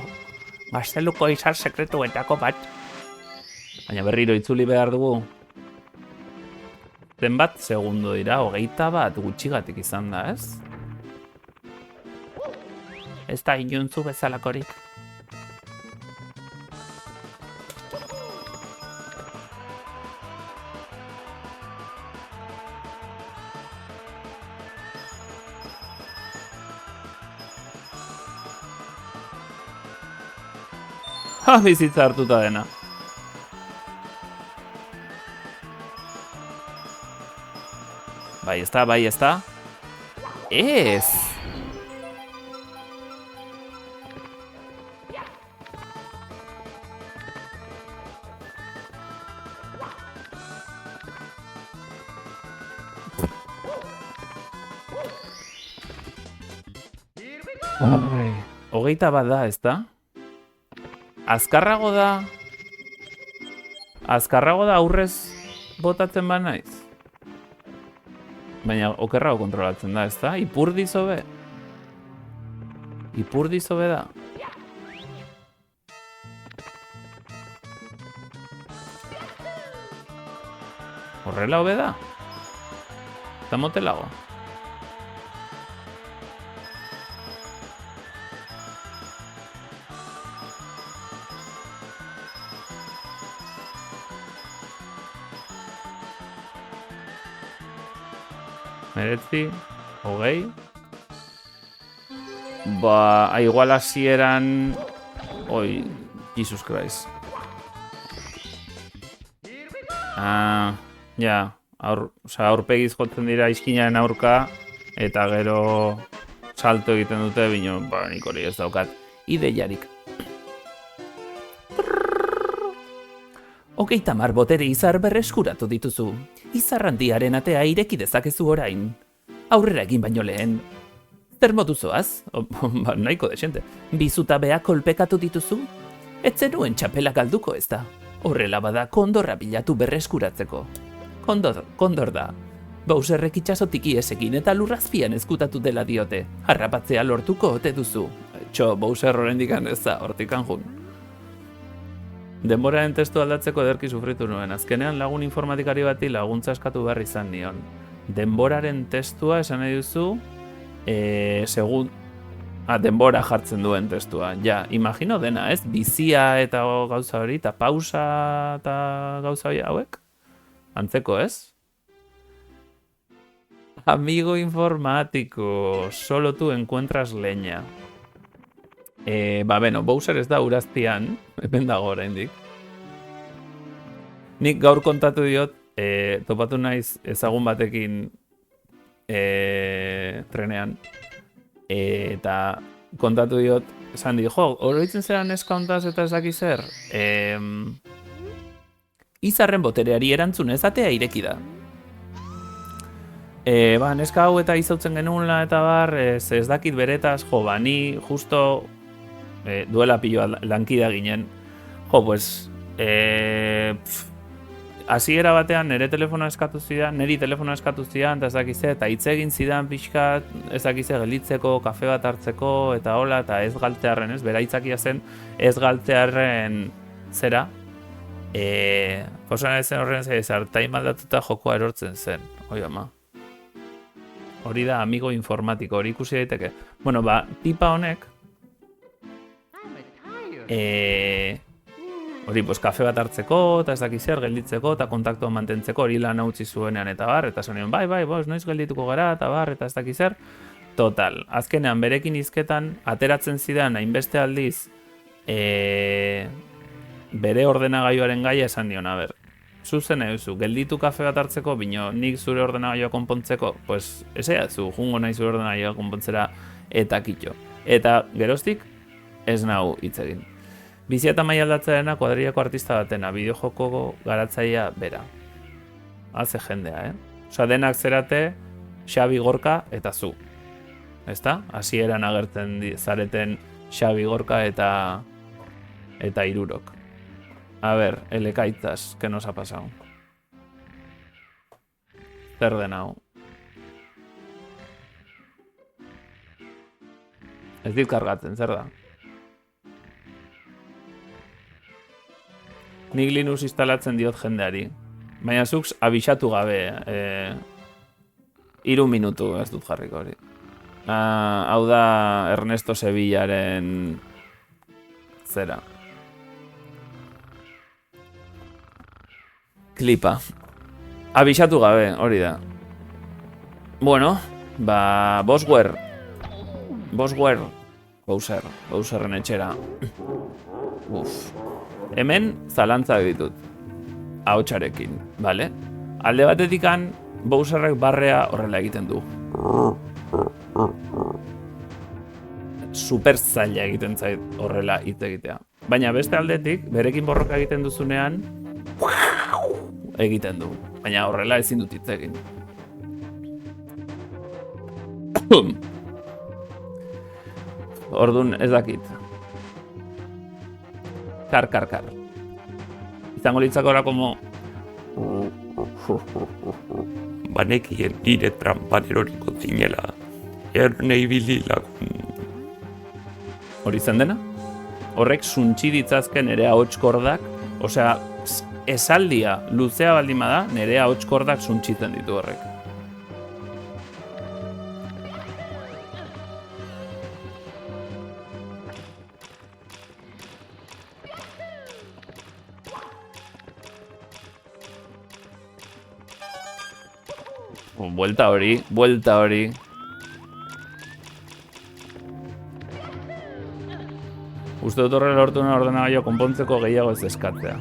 Speaker 2: Gazteluko izar sekretuetako bat. Baina berriro itzuli behar dugu. Zenbat segundo dira, 21 gutxigatik izan da, ez? Ez da inuntzu bezalakorik. Ha, bizitza hartuta dena. Bai, ez da. Ez! Hogeita bat da, ez da? Azkarrago da aurrez botatzen ba naiz. Baina okerrago kontrolatzen da, ez da? Ipurdiz hobe da. Horrela hobe da? Eta motelago. Meretzi, hogei. Igual hasieran... Oi, Jesus Christ. Ja, aurpegiz jotzen dira izkinaren aurka, eta gero salto egiten dute, bino, nik hori ez daukat. Ideiarik. 30 botere izar berreskuratu dituzu. Izar handiaren atea ireki dezakezu orain. Aurrera egin baino lehen. Zer modu zoaz? Nahiko desente. Bizutabeak kolpekatu dituzu? Ez zenuen txapela galduko ez da. Horrela bada kondorra bilatu berreskuratzeko. Kondor da. Bowserrek itxasotik iesekin eta lurrazpian ezkutatu dela diote. Harrapatzea lortuko ote duzu. Bowser horrendikan ez da, hortikan jun. Denboraren testu aldatzeko ederki sufritu nuen. Azkenean lagun informatikari bati laguntza eskatu behar izan nion. Denboraren testua esan nahi duzu, denbora jartzen duen testua. Ja, imagino dena, ez? Bizia eta gauza hori, eta pausa eta gauza hori hauek? Antzeko, ez? Amigo informático, solo tú encuentras leña. Bowser ez da uraztian, hemen dago oraindik. Nik gaur kontatu diot, topatu naiz ezagun batekin trenean. Eta kontatu diot, esan di, oroitzen zera neska hontaz eta ez daki zer? Izarren botereari erantzun ezatea ireki da. Neska hau eta izautzen genuela eta bar, ez dakit beretaz, ni justo duela piloa lankida ginen. hasiera batean nire telefonoa eskatu zidan, niri telefonoa eskatu zidan, eta ez dakize, eta hitz egin zidan pixkat, ez dakize, gelditzeko, kafe bat hartzeko, eta hola, eta ez galtzearren, ez, bera hitzakia zen, ez galtzearren zera, posana zen horren zartain maldatuta jokoa erortzen zen, oi ama. Hori da amigo informatiko, hori ikusi daiteke. Bueno, tipa honek, hori, pues, kafe bat hartzeko, eta ez dakiz zer, gelditzeko, eta kontaktua mantentzeko, hori lan utzi zuenean eta bar, eta zonion, bai, noiz geldituko gara, eta bar, eta ez dakiz zer. Total, azkenean berekin hizketan, ateratzen zidan, hainbeste aldiz, bere ordenagailuaren gaia esan dion, ber, zuzen euzu, gelditu kafe bat hartzeko, bino nik zure ordenagailua konpontzeko, pues, ezeatzu, jungo nahi zure ordenagailua konpontzera eta kitxo. Eta geroztik, ez nahu hitz egin. Bizia eta mai aldatzearena kuadrillako artista batena, bideojoko garatzaia bera. Haze jendea, Osa, denak zerate, Xabi Gorka eta zu. Ezta? Hasieran agertzen zareten Xabi Gorka eta Irurok. A ber, elekaitzaz, que nos ha pasado? Zer den hau? Ez dit kargatzen, zer da? Nik Linux instalatzen diot jendeari. Baina zuk abixatu gabe. 3 minutu ez dut jarriko hori. Hau da Ernesto Sevillaren zera. Klipa. Abixatu gabe, hori da. Bueno, Bosware. Bowserren etxera. Hemen zalantzak ditut. Ahotsarekin, bale? Alde batetikan, Bowserrek barrea horrela egiten du. Super zaila egiten zait horrela hitz egitea. Baina beste aldetik, berekin borroka egiten duzunean, egiten du. Baina horrela ezin dut hitz egin. Ordun ez dakit. Kar. Izango litzakora como...
Speaker 4: Banekien nire trampan eroriko zinela. Erne ibili lagun.
Speaker 2: Hori zen dena? Horrek suntsi ditzazken nire ahotskordak, osea, esaldia luzea baldin bada, nire ahotskordak suntsitzen ditu horrek. Buelta hori. Uste dut horrela lortu nuen ordenagailua konpontzeko gehiago ez eskatzea.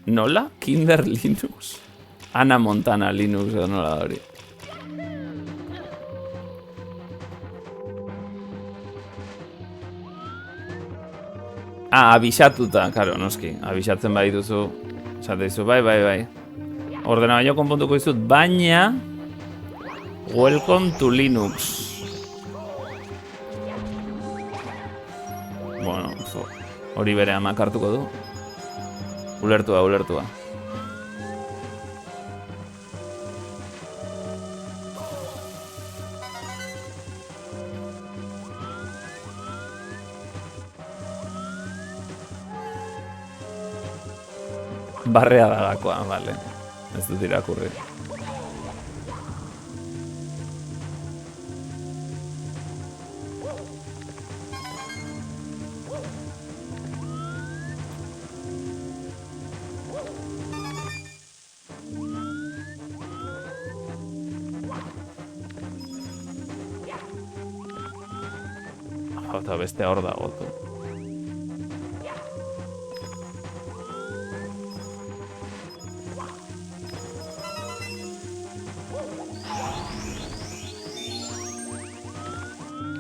Speaker 2: Nola? Kinder Linux? Ana Montana Linux edo nola hori. Abixatuta, karo, noski. Abixatzen bai duzu. Esate dizu, bai. Ordenagailu konpontuko dizut, baina... Welcome to Linux. Bueno, hori bere amak hartuko du. Ulertua. Barrea da gakoa, bale. Ez dut irakurri. Eta beste hor dago, tu.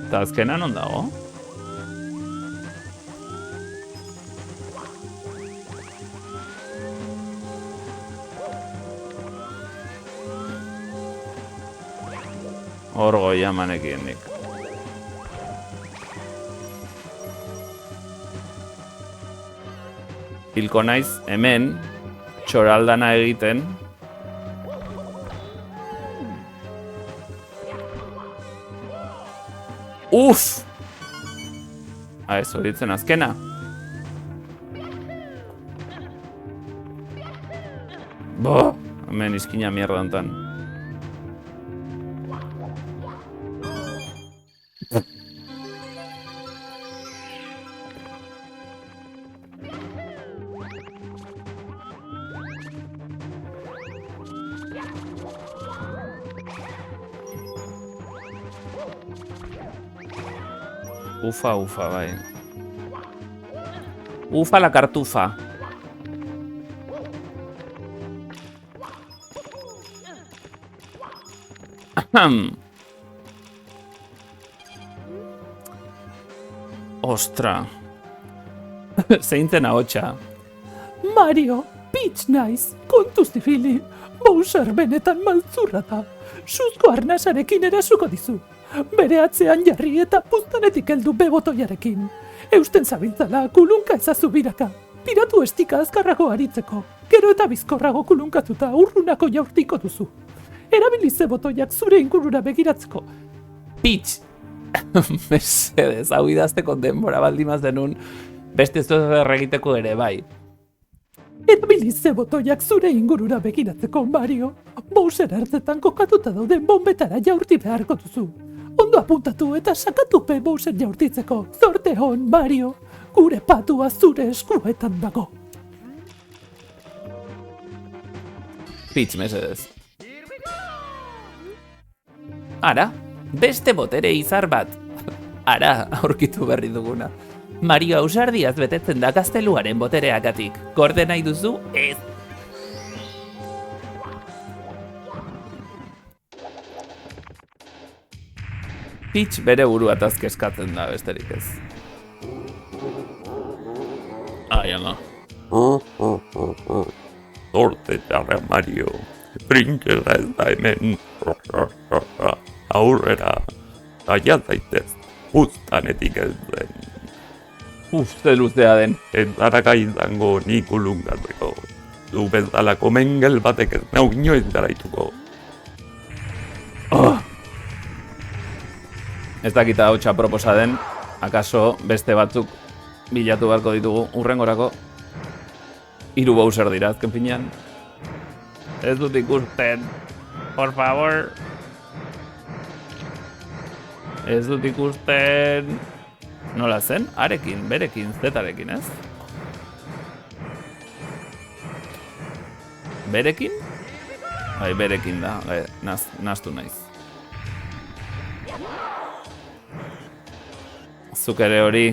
Speaker 2: Eta azkenan non dago? Hor goia manekien nik. hilko naiz hemen txoraldana egiten. Uf! Ez, horitzen azkena. Bo, hemen izkina mierda hontan. Ufa, bai. Ufa la cartufa. Ostra. Zeintzen ahotsa.
Speaker 5: Mario, Peach naiz, kontuz ibili. Bowser benetan maltzurra da. Suzko arnasarekin erasuko dizu. Bere atzean jarri eta puztanetik heldu bebotoiarekin. Eusten zabiltzala kulunka ezazu biraka. Piratu estika azkarrago aritzeko. Gero eta bizkorrago kulunkatuta urrunako jaurtiko duzu. Erabilize botoiak zure ingurura begiratzeko.
Speaker 2: Peach! Mesedez, hau idazteko denbora baldimaz denun, beste ez dut egiteko ere, bai.
Speaker 5: Erabilize botoiak zure ingurura begiratzeko, Mario. Bowser ertzetan kokatuta dauden bombetara jaurti beharko duzu. Ondo apuntatu eta sakatupe Bowser jaurtitzeko. Zorte hon, Mario. Gure patua zure eskuetan dago.
Speaker 2: Peach, mesedez. Ara, beste botere izar bat. Ara, aurkitu berri duguna. Mario ausardiaz betetzen da gazteluaren botereagatik. Gorde nahi duzu? Ez. Peach bere buruataz kezkatzen da, besterik ez. Ai, ama.
Speaker 4: Zorte txarra, Mario. Princesa ez da hemen. Aurrera. Aia zaitez. Uztanetik ez den.
Speaker 2: Ze luzea den.
Speaker 4: Ez zaraka izango nik ulungatzeko. Du bezalako mengel batek ez nau inoiz garaituko.
Speaker 2: Ez dakita hau proposa den, akaso beste batzuk bilatu beharko ditugu urrengorako. 3 Bowser dira azken finean. Ez dut ikusten. Por favor. Ez dut ikusten. Nola zen? Arekin, berekin, zetarekin, ez? Berekin? Bai, berekin da, naztu naiz. Zuk ere hori.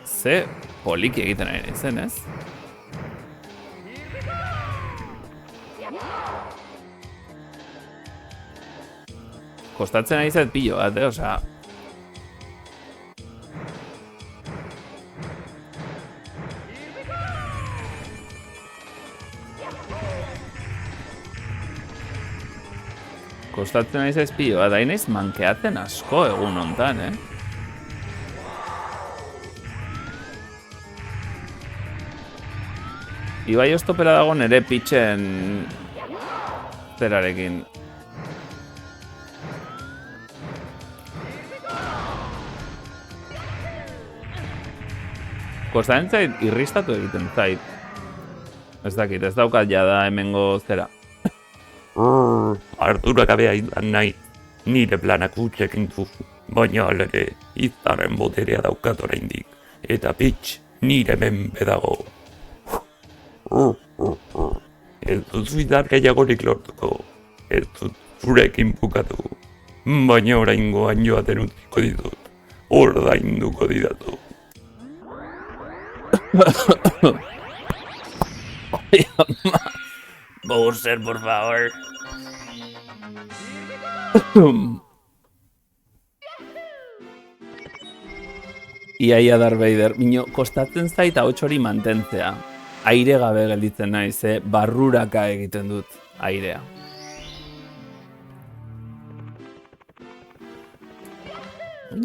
Speaker 2: Ze poliki egiten ari zen, ez? Kostatzen ari zait pilo bat, osea... Kostatzen ari zait pilo bat, hain naiz mankeatzen asko egun hontan, Ibai ostopera dago nere pitchen... zerarekin. Kostatzen zait irristatu egiten zait. Ez dakit, ez daukat jada hemengo zera.
Speaker 4: Ardura gabea izan nahi, nire planak utxekin zuzu. Baina alere, izaren boterea daukat oraindik. Eta Peach nire menpe dago. Ez duzu izar gehiagorik lortuko. Ez dut zurekin bukatu. Baina oraingoan joaten utziko ditut. Ordainduko didatu.
Speaker 3: Bowser, por favor.
Speaker 2: Iaia Darth Vader, mino, kostatzen zait ahots hori mantentzea. Aire gabe gelditzen naiz, barruraka egiten dut airea.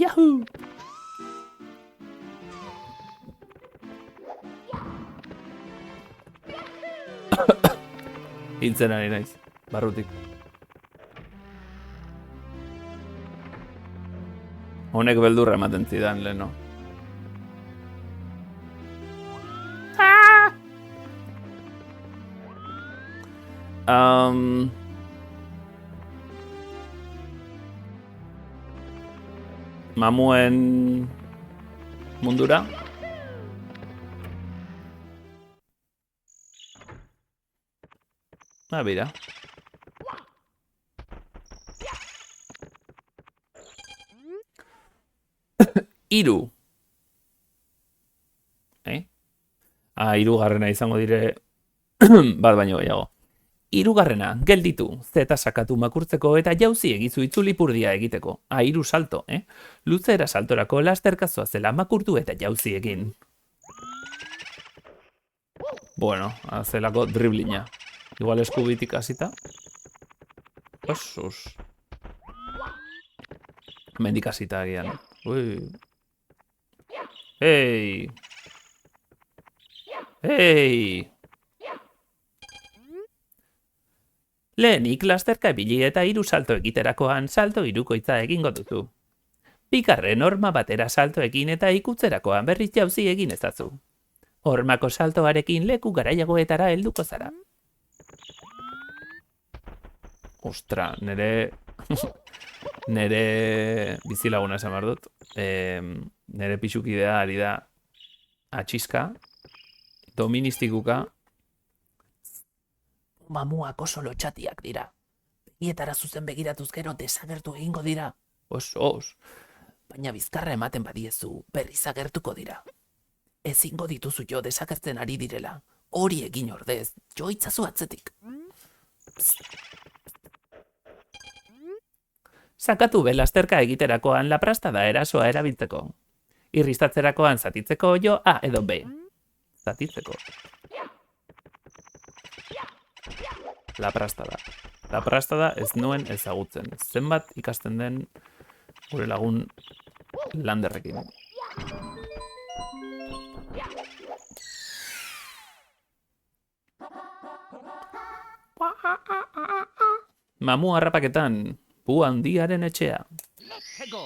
Speaker 5: Yahoo!
Speaker 2: Hiltzen ari naiz, barrutik. Honek beldurra ematen zidan, leno. Mamuen mundura. Bira. Hiru. Hirugarrena izango dire bat baino gehiago. Hirugarrena, gelditu, zeta sakatu makurtzeko eta jauzi egizu itzulipurdia egiteko. Hiru salto, Luzera saltorako lasterkazoa zela makurtu eta jauzi egin. Bueno, zelako driblina. Igual eskubitik hasita. Osus. Mendik hasita agian. Ui. Hei! Hei! Lehenik lasterka ebili eta hiru salto egiterakoan salto hirukoitza egingo duzu. Bigarren horma batera salto egin eta ikutzerakoan berriz jauzi egin ezazu. Hormako saltoarekin leku garaiagoetara helduko zara. Ostra, nere bizilaguna esan behar dut. Nere pixukidea ari da atxiska, doministikuka.
Speaker 3: Mamuak oso lotxatiak dira. Begietara zuzen begiratuz gero desagertu egingo dira.
Speaker 2: Os.
Speaker 3: Baina bizkarra ematen badiezu berriz agertuko dira. Ezingo dituzu jo desagertzen ari direla. Hori egin ordez, jo itzazu atzetik. Sakatu belasterka egiterakoan laprastada erasoa erabiltzeko. Irristatzerakoan zatitzeko jo A edo B. Zatitzeko. Laprastada. Laprastada ez nuen ezagutzen. Zenbat ikasten den gure lagun Landerrekin. Mamu harrapaketan, pu handiaren etxea.
Speaker 1: Let's go.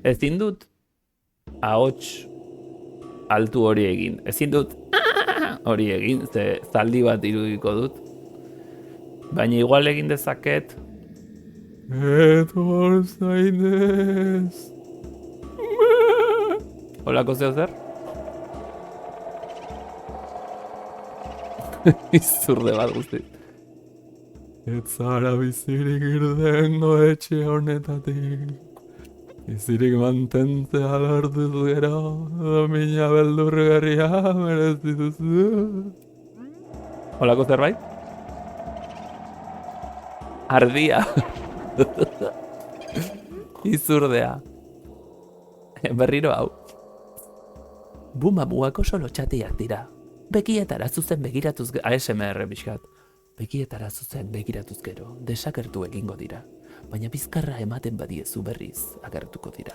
Speaker 2: Ezin dut ahots altu hori egin. Ezin dut hori egin, ze zaldi bat irudiko dut. Baina igual egin dezaket. Etor zainez. Holako zeo zer? Izurde bat guzti. Ez zara bizirik irdengo etxe honetatik. Bizirik mantentzea lortuz gero, domina beldurgarria merezituzu. Holako zerbait? Ardia. Izurdea. Berriro hau.
Speaker 3: Bumamuak oso lotxatiak dira. Begietara zuzen begiratuz gero.
Speaker 2: ASMR pixkat.
Speaker 3: Begietara zuzen begiratuz gero, desagertu egingo dira. Baina bizkarra ematen badiezu berriz agertuko dira.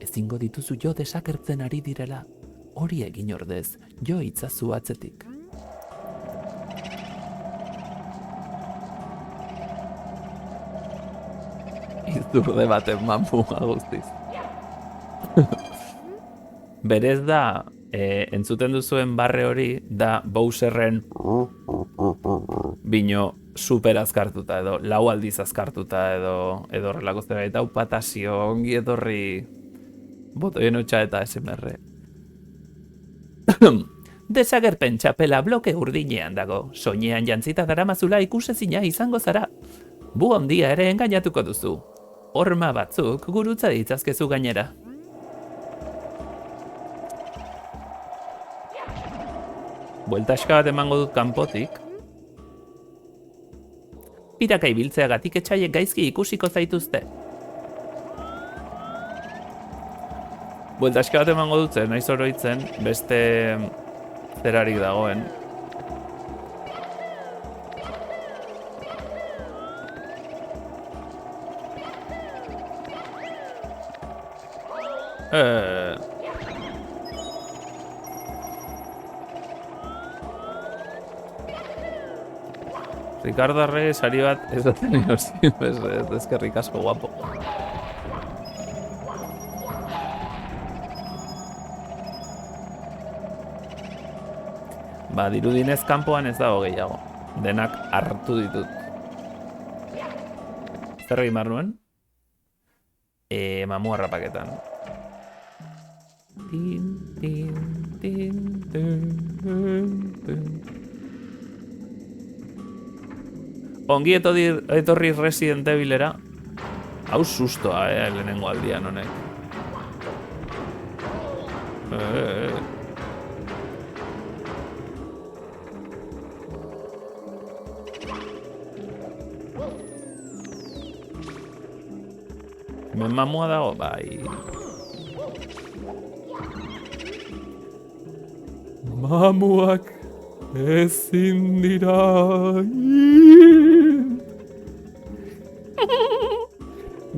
Speaker 3: Ezingo dituzu jo desagertzen ari direla. Hori egin ordez, jo itzazu atzetik.
Speaker 2: Izurde baten mamua guztiz. Berez da, entzuten duzuen barre hori, da Bowserren bino super azkartuta edo, lau aldiz azkartuta edo horrelako zerbait. Hau patazio, ongi etorri botoien hotxa eta SMR.
Speaker 3: Desagerpen txapela bloke urdinean dago. Soinean jantzita daramazula ikusezina izango zara. Bu handia ere engainatuko duzu. Horma batzuk gurutza ditzazkezu gainera.
Speaker 2: Bueltaska bat emango dut kanpotik.
Speaker 3: Piraka ibiltzeagatik etxaiek gaizki ikusiko zaituzte.
Speaker 2: Bueltaska bat emango dut zer, naiz oroitzen, beste zerarik dagoen. Ricardo Arre sari bat ez da tenio ez eskerrik asko guapo. Ba, dirudinez kanpoan ez dago gehiago. Denak hartu ditut. Zer egin behar nuen? Mamua rapaketan. Tin, tin, tin, tin, tin. Ongi etorri Resident Evilera. Hau sustoa, lehenengo aldian honek. Hemen mamua dago, bai. Mamuak ezin dira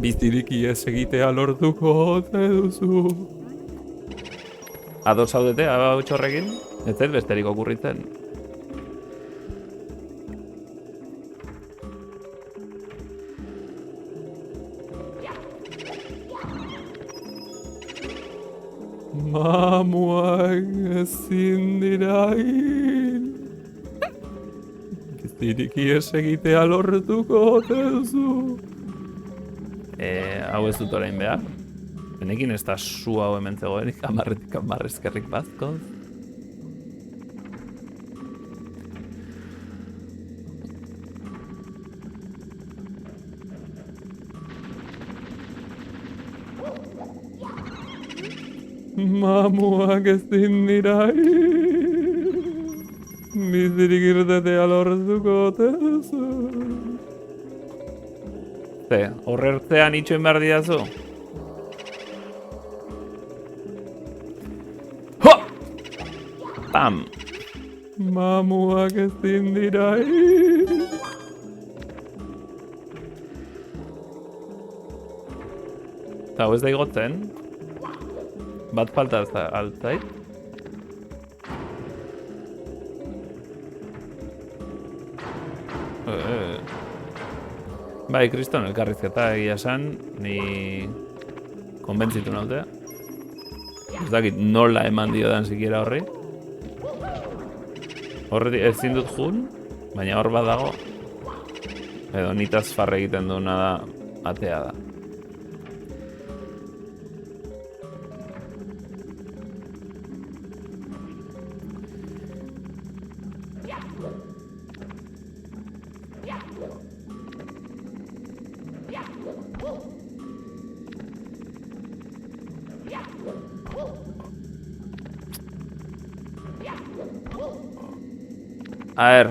Speaker 2: bizirik ies egitea lortuko ote duzu. Ados zaudete, hau txorrekin? Ez zait besterik okurritzen. Mamuak ezin dira hil. Bizirik ies egitea lortuko ote duzu. Hau ez dut orain behar. Benekin ez da su hau hemen zegoenik, amarretik eskerrik bazkoz. Mamuak ezin dira hil. Bizirik irtetea lortuko ote duzu. Horrertzean itxoen behar didazu? Ho! Pam! Mamuak ezin dira hil. Eta hau ez da igotzen? Bat falta altzait? Bai, kriston elkarrizketa egia esan, ni konbentzitu naute. Ez dakit nola eman diodan sikiera horri. Horri ezin dut jun, baina hor bat dago. Edo nitaz farre egiten duena da atea da. A ver.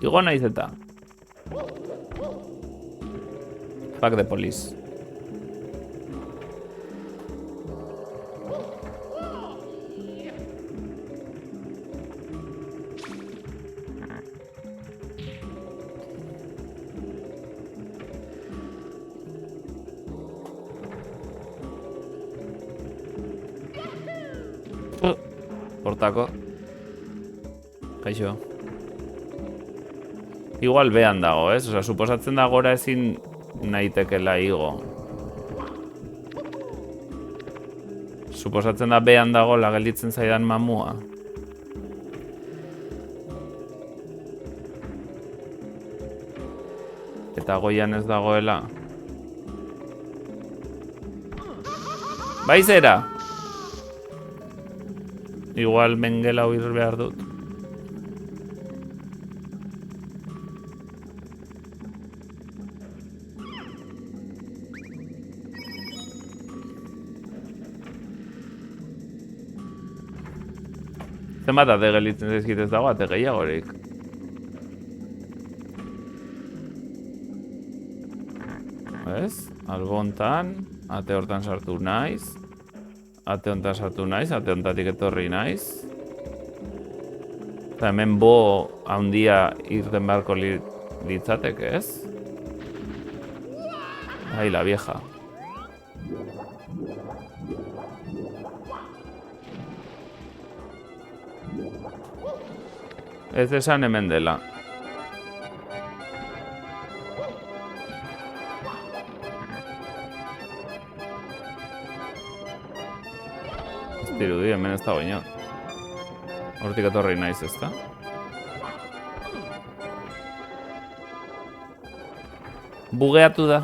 Speaker 2: Igo naiz eta. Fuck the police. Portako. Kaixo. Igual behan dago, ez? Osa, suposatzen da gora ezin naitekela igo. Suposatzen da behan dago la gelditzen zaidan mamua. Eta goian ez dagoela. Baizera! Igual mengela huir behar dut. Zenbat ate gelitzen zaizkit ez dago ate gehiagorik. Ez? Albo hontan, ate hortan sartu naiz. Ate hontan sartu naiz, ate hontatik etorri naiz. Eta hemen bo handia irten beharko litzateke, ez? Ai, la vieja. Ez esan hemen dela. Ez dirudi, hemen ez da baino. Hortik etorri naiz, ezta? Bugeatu da.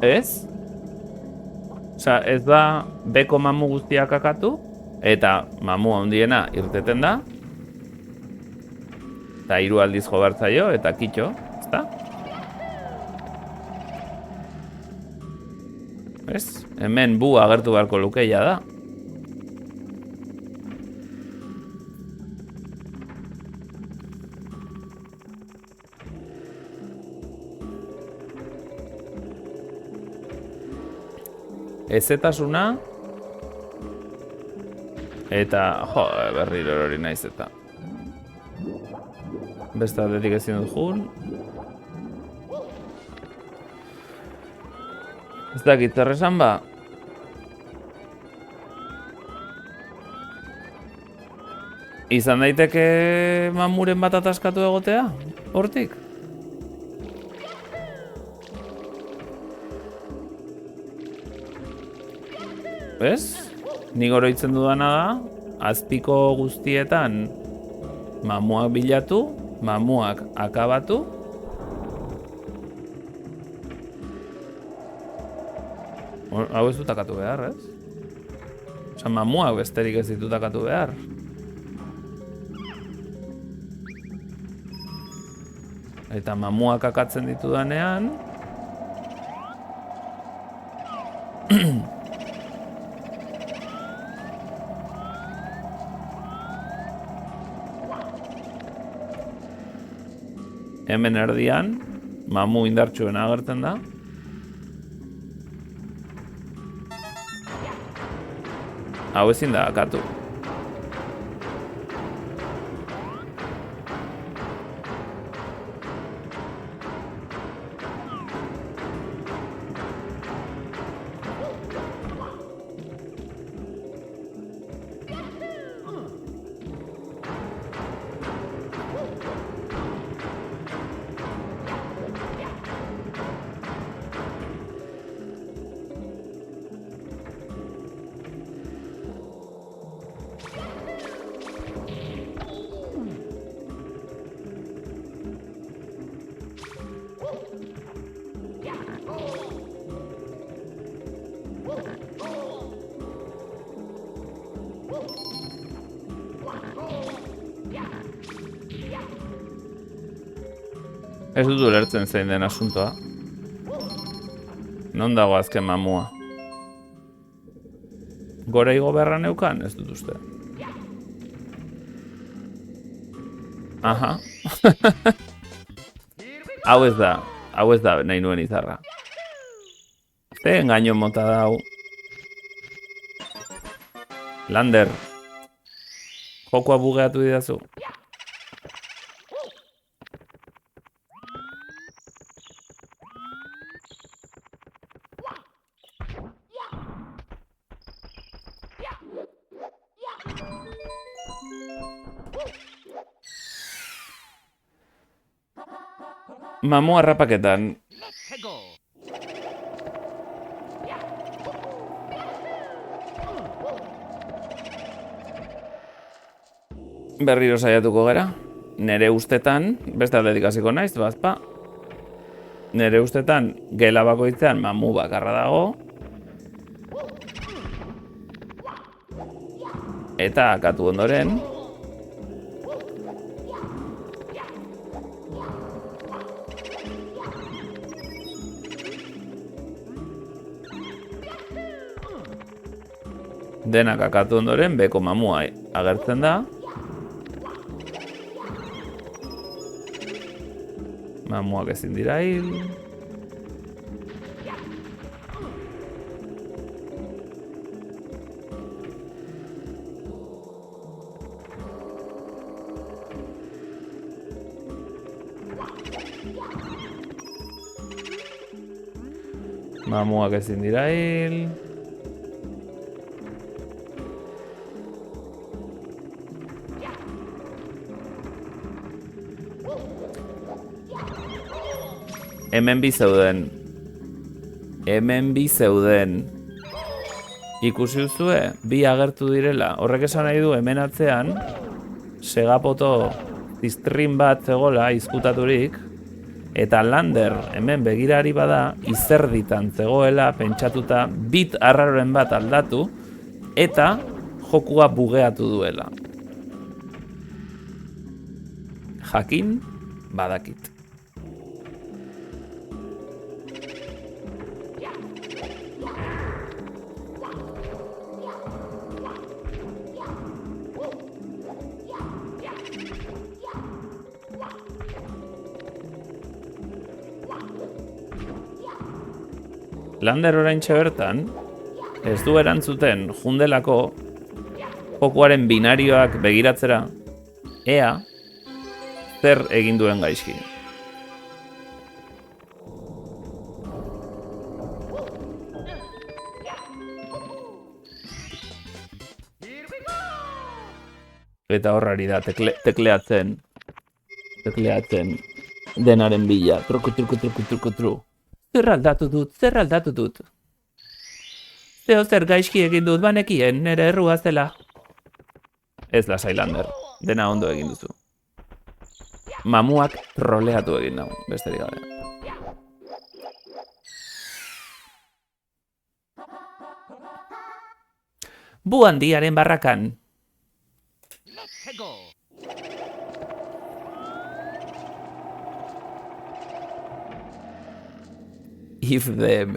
Speaker 2: Ez? Osea, ez da beko mamu guztiak akatu, eta mamu handiena irteten da, eta 3 aldiz jo behar zaio, eta kitxo, ezta? Ez? Hemen bu agertu beharko lukeia da. Ezetasuna eta jo, berriro hori naiz eta beste aldetik ezin dut jun. Ez dakit zer esan ba. Izan daiteke mamuren bat ataskatu egotea hortik. Ez? Nik oroitzen dudana da, azpiko guztietan mamuak bilatu, mamuak akabatu. Hau ez dut akatu behar, ez? Osa, mamuak besterik ez ditut akatu behar. Eta mamuak akatzen ditudanean hemen erdian, mamu indartsuena agertzen da. Hau ezin da akatu. Ez dut ulertzen zein den asuntoa. Non dago azken mamua? Gora igo beharra neukan? Ez dut uste. Aha. Hau ez da nahi nuen izarra. Ze engaño mota da hau. Lander. Jokoa bugeatu didazu. Mamu harrapaketan.
Speaker 1: Let's go.
Speaker 2: Berriro saiatuko gara. Nere ustetan, beste aldetik hasiko naiz, bazpa. Nere ustetan, gela bakoitzean mamu bakarra dago. Eta akatu ondoren. Denak akatu ondoren, beko mamua agertzen da. Mamuak ezin dira hil. Mamuak ezin dira hil. Hemen bi zeuden. Hemen bi zeuden. Ikusi duzue, bi agertu direla. Horrek esan nahi du hemen atzean segapoto zistrin bat zegola izkutaturik, eta Lander hemen begirari bada izerditan zegoela pentsatuta bit arraroren bat aldatu eta jokua bugeatu duela. Jakin badakit. Lander oraintxe bertan, ez du erantzuten jundelako jokuaren binarioak begiratzera, ea zer egin duen gaizki. Eta horrari da tekleatzen denaren bila. Truku. Zer aldatu dut. Zeo zer gaizki egin dut banekien, nere errua zela. Ez lasai Lander, dena ondo egin duzu. Mamuak troleatu egin nau, besterik gabe. Bu handiaren barrakan.
Speaker 1: Let's go.
Speaker 2: If them.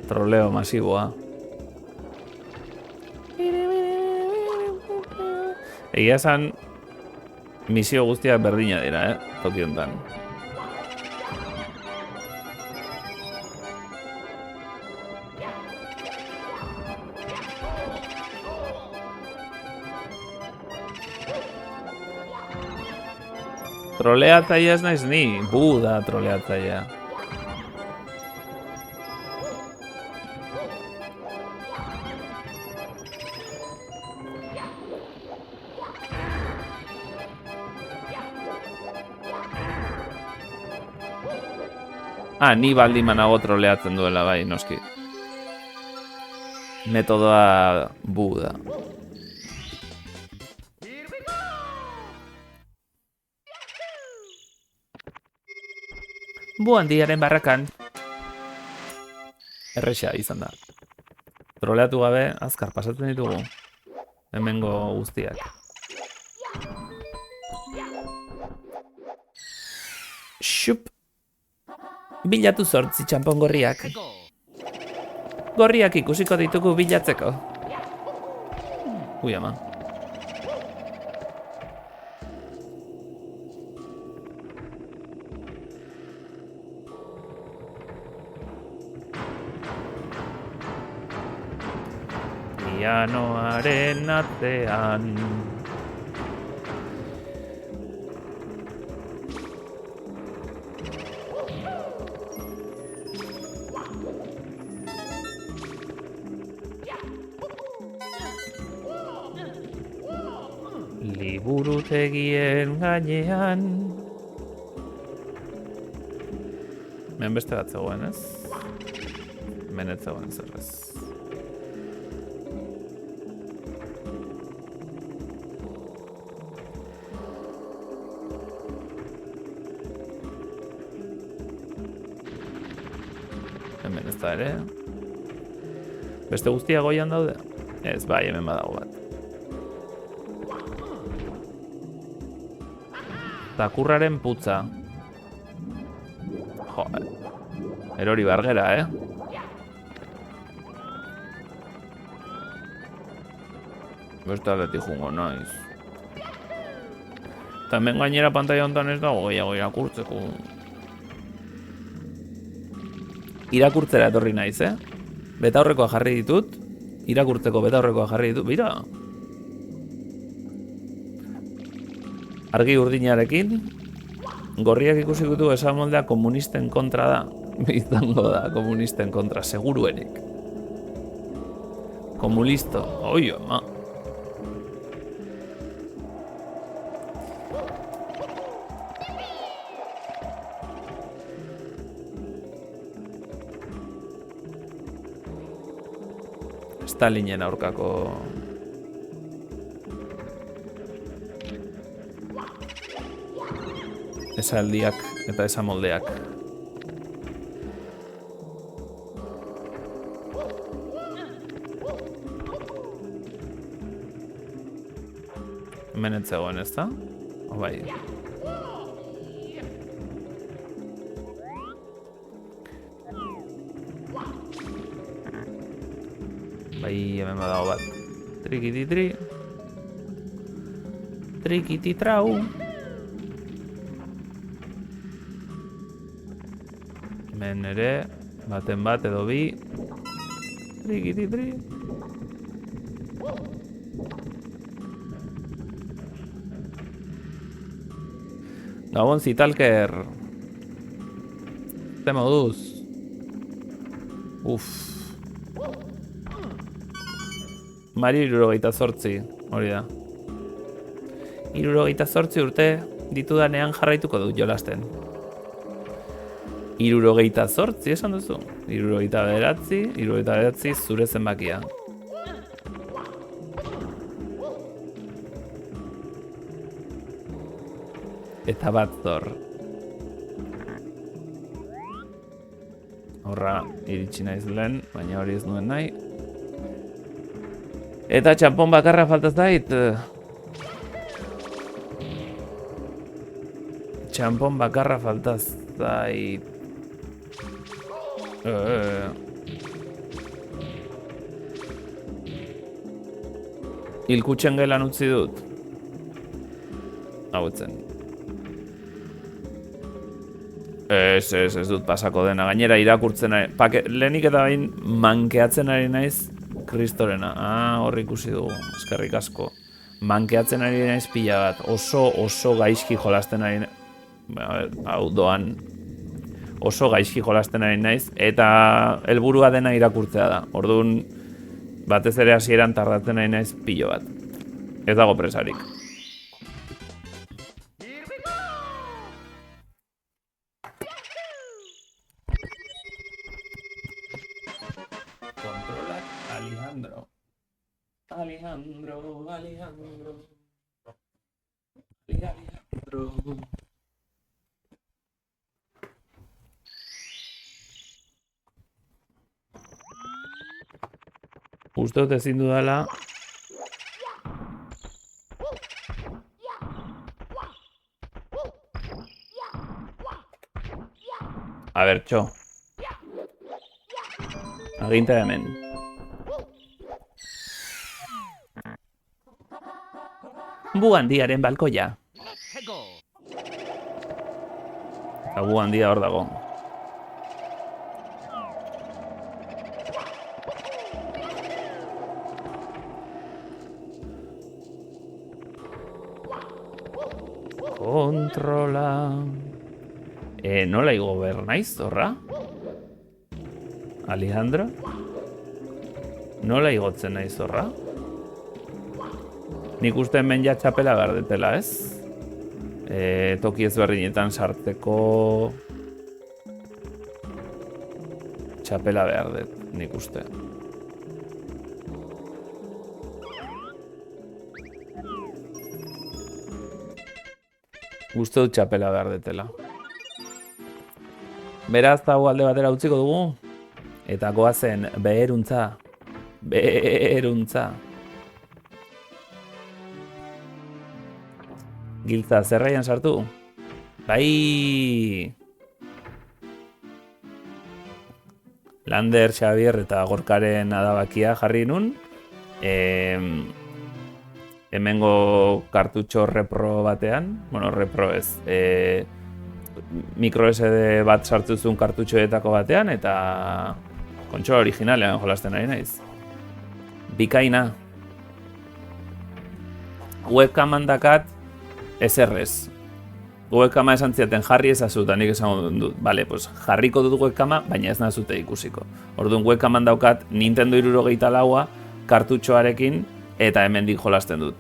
Speaker 2: Troleo masiboa. Egia esan, misio guztiak berdina dira, toki honetan. Troleatzailea ez naiz ni, Bu da troleatzailea. Ni baldin manago troleatzen duela, bai, noski. Metodoa Bu da. Bu handiaren barrakan. Erresa izan da. Troleatu gabe, azkar pasatzen ditugu. Hemengo guztiak. Xup! Bilatu 8 txanpon gorriak. Gorriak ikusiko ditugu bilatzeko. Ui ama. Pianoaren atzean. Liburutegien gainean. Hemen beste bat zegoen, ez? Hemen ez zegoen zerrez. Hemen ez da ere. Beste guztia goian daude? Ez, bai, hemen badago bat. Takurraren putza. Jo, erori bargera, Beste aldetik jungo naiz. Eta hemen gainera pantalla honetan ez dago gehiago irakurtzeko. Irakurtzera etorri naiz, Betaurrekoa jarri ditut. Irakurtzeko betaurrekoa jarri ditut. Bira. Argi urdinarekin. Gorriak ikusi dutu esamoldea komunisten kontra da. Izango da, komunisten kontra, seguruenik. Komunisto, oio, ma. Stalinen aurkako... esaldiak eta esamoldeak. Hemen ez zegoen, ez da? Bai. Bai, hemen badago bat. Trikititri. Trikititrau. Hemen ere, baten bat edo bi. Trikititri. Gabon zitalker. Ze moduz. Mari 78, hori da. 78 urte ditudanean jarraituko dut jolasten. 78 esan duzu? 79 zure zenbakia. Eta bat zor. Horra iritsi naiz lehen, baina hori ez nuen nahi. Eta txampon bakarra falta zait. Txampon bakarra falta zait. Hilkutxen gelan utzi dut. Hau zen. Ez dut pasako dena. Gainera irakurtzen ari. Lehenik eta bain mankeatzen ari naiz Kristorena. Hor ikusi dugu. Eskerrik asko. Mankeatzen ari naiz pila bat. Oso gaizki jolasten ari naiz. Hau doan. Oso gaizki jolasten ari naiz. Eta helburua dena irakurtzea da. Orduan batez ere hasieran tardatzen ari naiz pilo bat. Ez dago presarik. Alejandro. Uste dut ezin dudala. A ber, txo. Aginta hemen. Bu handiaren balkoia. Eta bu handia hor dago. Kontrola. Nola igo behar naiz, horra? Alejandro? Nola igotzen naiz, horra? Nik uste hemen ja txapela behar detela, ez? Toki ezberdinetan sartzeko txapela behar dut, nik uste. Uste dut txapela behar detela. Beraz, hau alde batera utziko dugu. Eta goazen beheruntza. Beheruntza. Giltza, zerraian sartu? Bai! Lander, Xavier eta Gorkaren adabakia jarri nun. Hemengo kartutxo repro batean. Bueno, repro ez. Micro SD bat sartuzun kartutxoetako batean eta Kontsola originalean jolasten ari naiz. Bikaina. Webcaman dakat eserrez. Webkama esan ziaten jarri ezazu, eta nik esango dut, bale, pues jarriko dut webkama, baina ez nazute ikusiko. Orduan webkaman daukat Nintendo 64a kartutxoarekin, eta hemendik jolasten dut.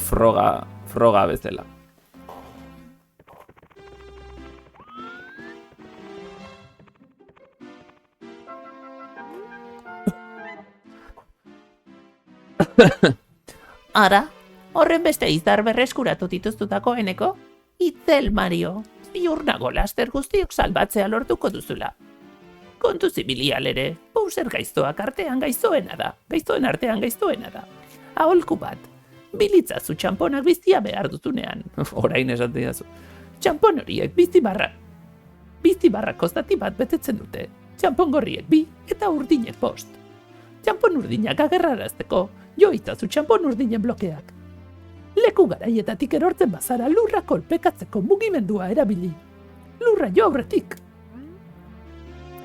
Speaker 2: Froga bezala.
Speaker 3: Ara, horren beste izar berreskuratu dituztutako eneko? Itzel, Mario, ziur nago laster guztiok salbatzea lortuko duzula. Kontu zibilial ere, Bowser gaiztoak artean gaiztoena da, gaiztoen artean gaiztoena da. Aholku bat, bilitzazu txamponak biztia behar duzunean.
Speaker 2: Orain esaten didazu.
Speaker 3: Txampon horiek bizti barrako zati bat betetzen dute. Txampon gorriek 2 eta urdinek 5. Txampon urdinak agerrarazteko, jo itzazu txampon urdinen blokeak. Leku garaietatik erortzen bazara lurra kolpekatzeko mugimendua erabili. Lurra jo aurretik.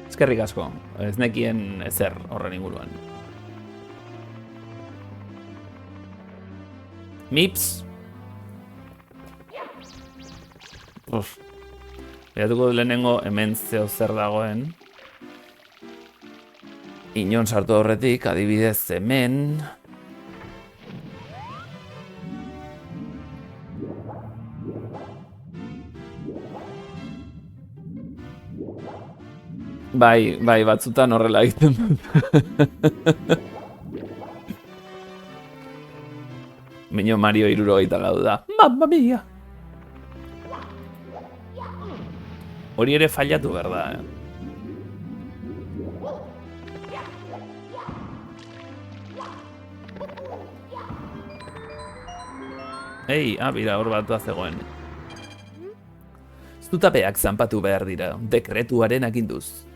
Speaker 2: Eskerrik asko, ez nekien ezer horren inguruan. Mips. Beatuko lehenengo hemen zeo zer dagoen. Inon sartu horretik, adibidez hemen. Bai, batzutan horrela egiten dut. Mino Mario 64 da.
Speaker 5: Mamma mia!
Speaker 2: Hori ere fallatu behar da, Ei, bira, hor bat zegoen. Zutapeak zanpatu behar dira, dekretuaren aginduz.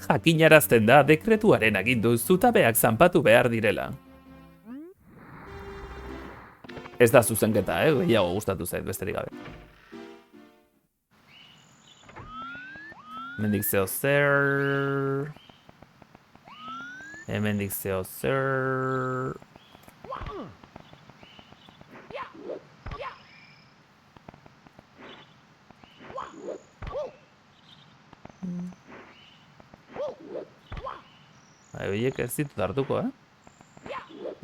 Speaker 2: Jakinarazten da dekretuaren aginduz zutabeak zanpatu behar direla. Ez da zuzenketa, gehiago gustatu zait besterik gabe. Hemendik zeo zer... Hemendik zeo zer... Horiek ez ditut hartuko,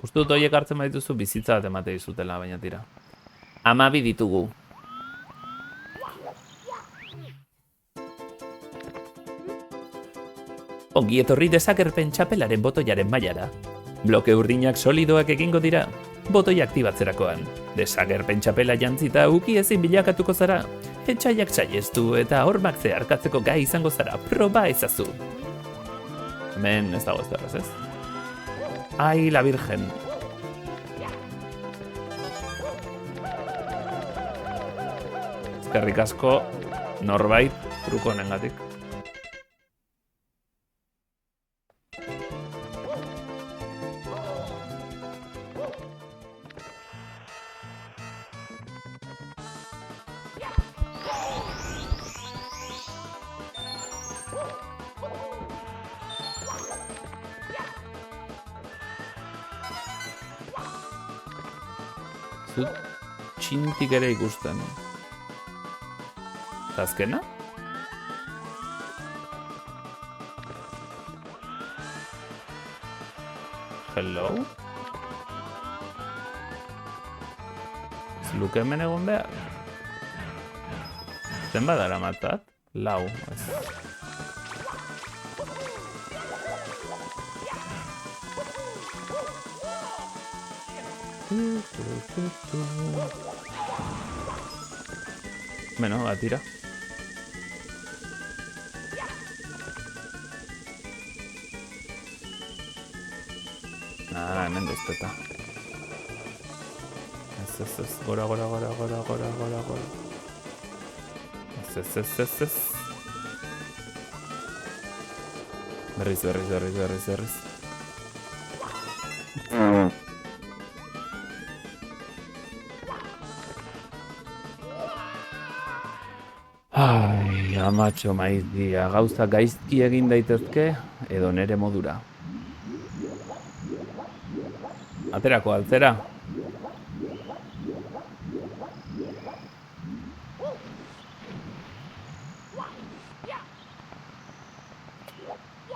Speaker 2: Uste dut horiek hartzen badituzu bizitza bat emate dizutela, baina tira. 12 ditugu. Ongi etorri desagerpen txapelaren botoiaren mailara. Bloke urdinak solidoak egingo dira, botoi aktibatzerakoan. Desagerpen txapela jantzita uki ezin bilakatuko zara. Etxaiak txaieztu eta hormak zeharkatzeko gai izango zara, proba ezazu. Hemen ez dago ez derrez, ez? Ai, la virgen. Eskerrik asko norbait truko honengatik. Zut txintik ere ikusten. Eta azkena? Hello? Ez luke hemen egon behar? Zenbat dara matat? Lau, ez. Beno, bat tira. Hemen duzteta. Ez, gora. Ez. Berriz. Ai, amatxo maizdia, gauza gaizki egin daitezke, edo nere modura. Aterako altzera.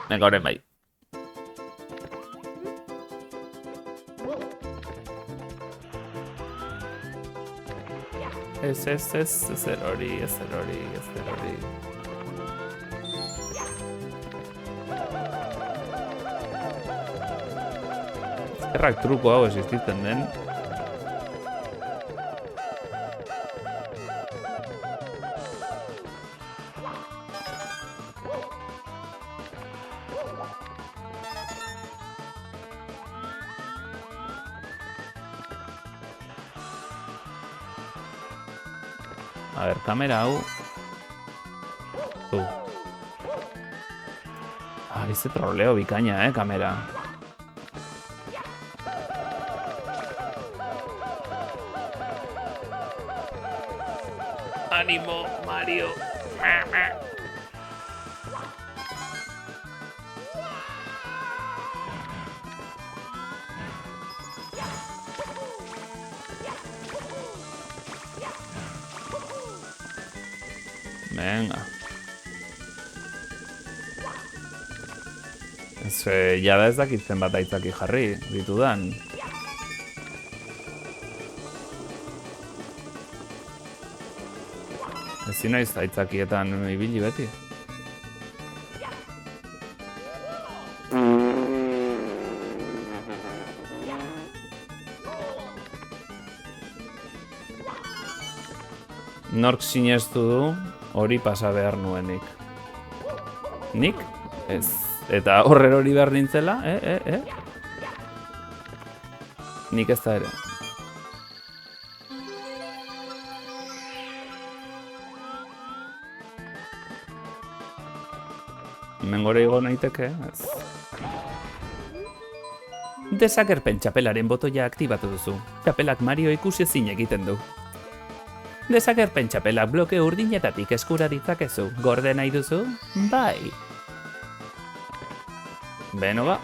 Speaker 2: Venga, orain bai. Ezer hori. Ezkerrak truko hau existitzen den. A ver, kamera hau. Ese troleo bikaina, kamera. Ánimo, Mario. Venga. Jada ez dakit zenbat aitzaki jarri ditudan. Ezin naiz aitzakietan ibili beti. Nork sinestu du hori pasa behar nuenik. Nik? Ez. Eta horrer hori behar nintzela, Nik ez da ere. Mengore igo naiteke, ez.
Speaker 3: Desagerpen txapelaren botoia aktibatu duzu. Txapelak Mario ikusi ezin egiten du. Desagerpen txapelak bloke urdinetatik eskura ditzakezu. Gorde nahi duzu? Bai.
Speaker 2: Beno ba.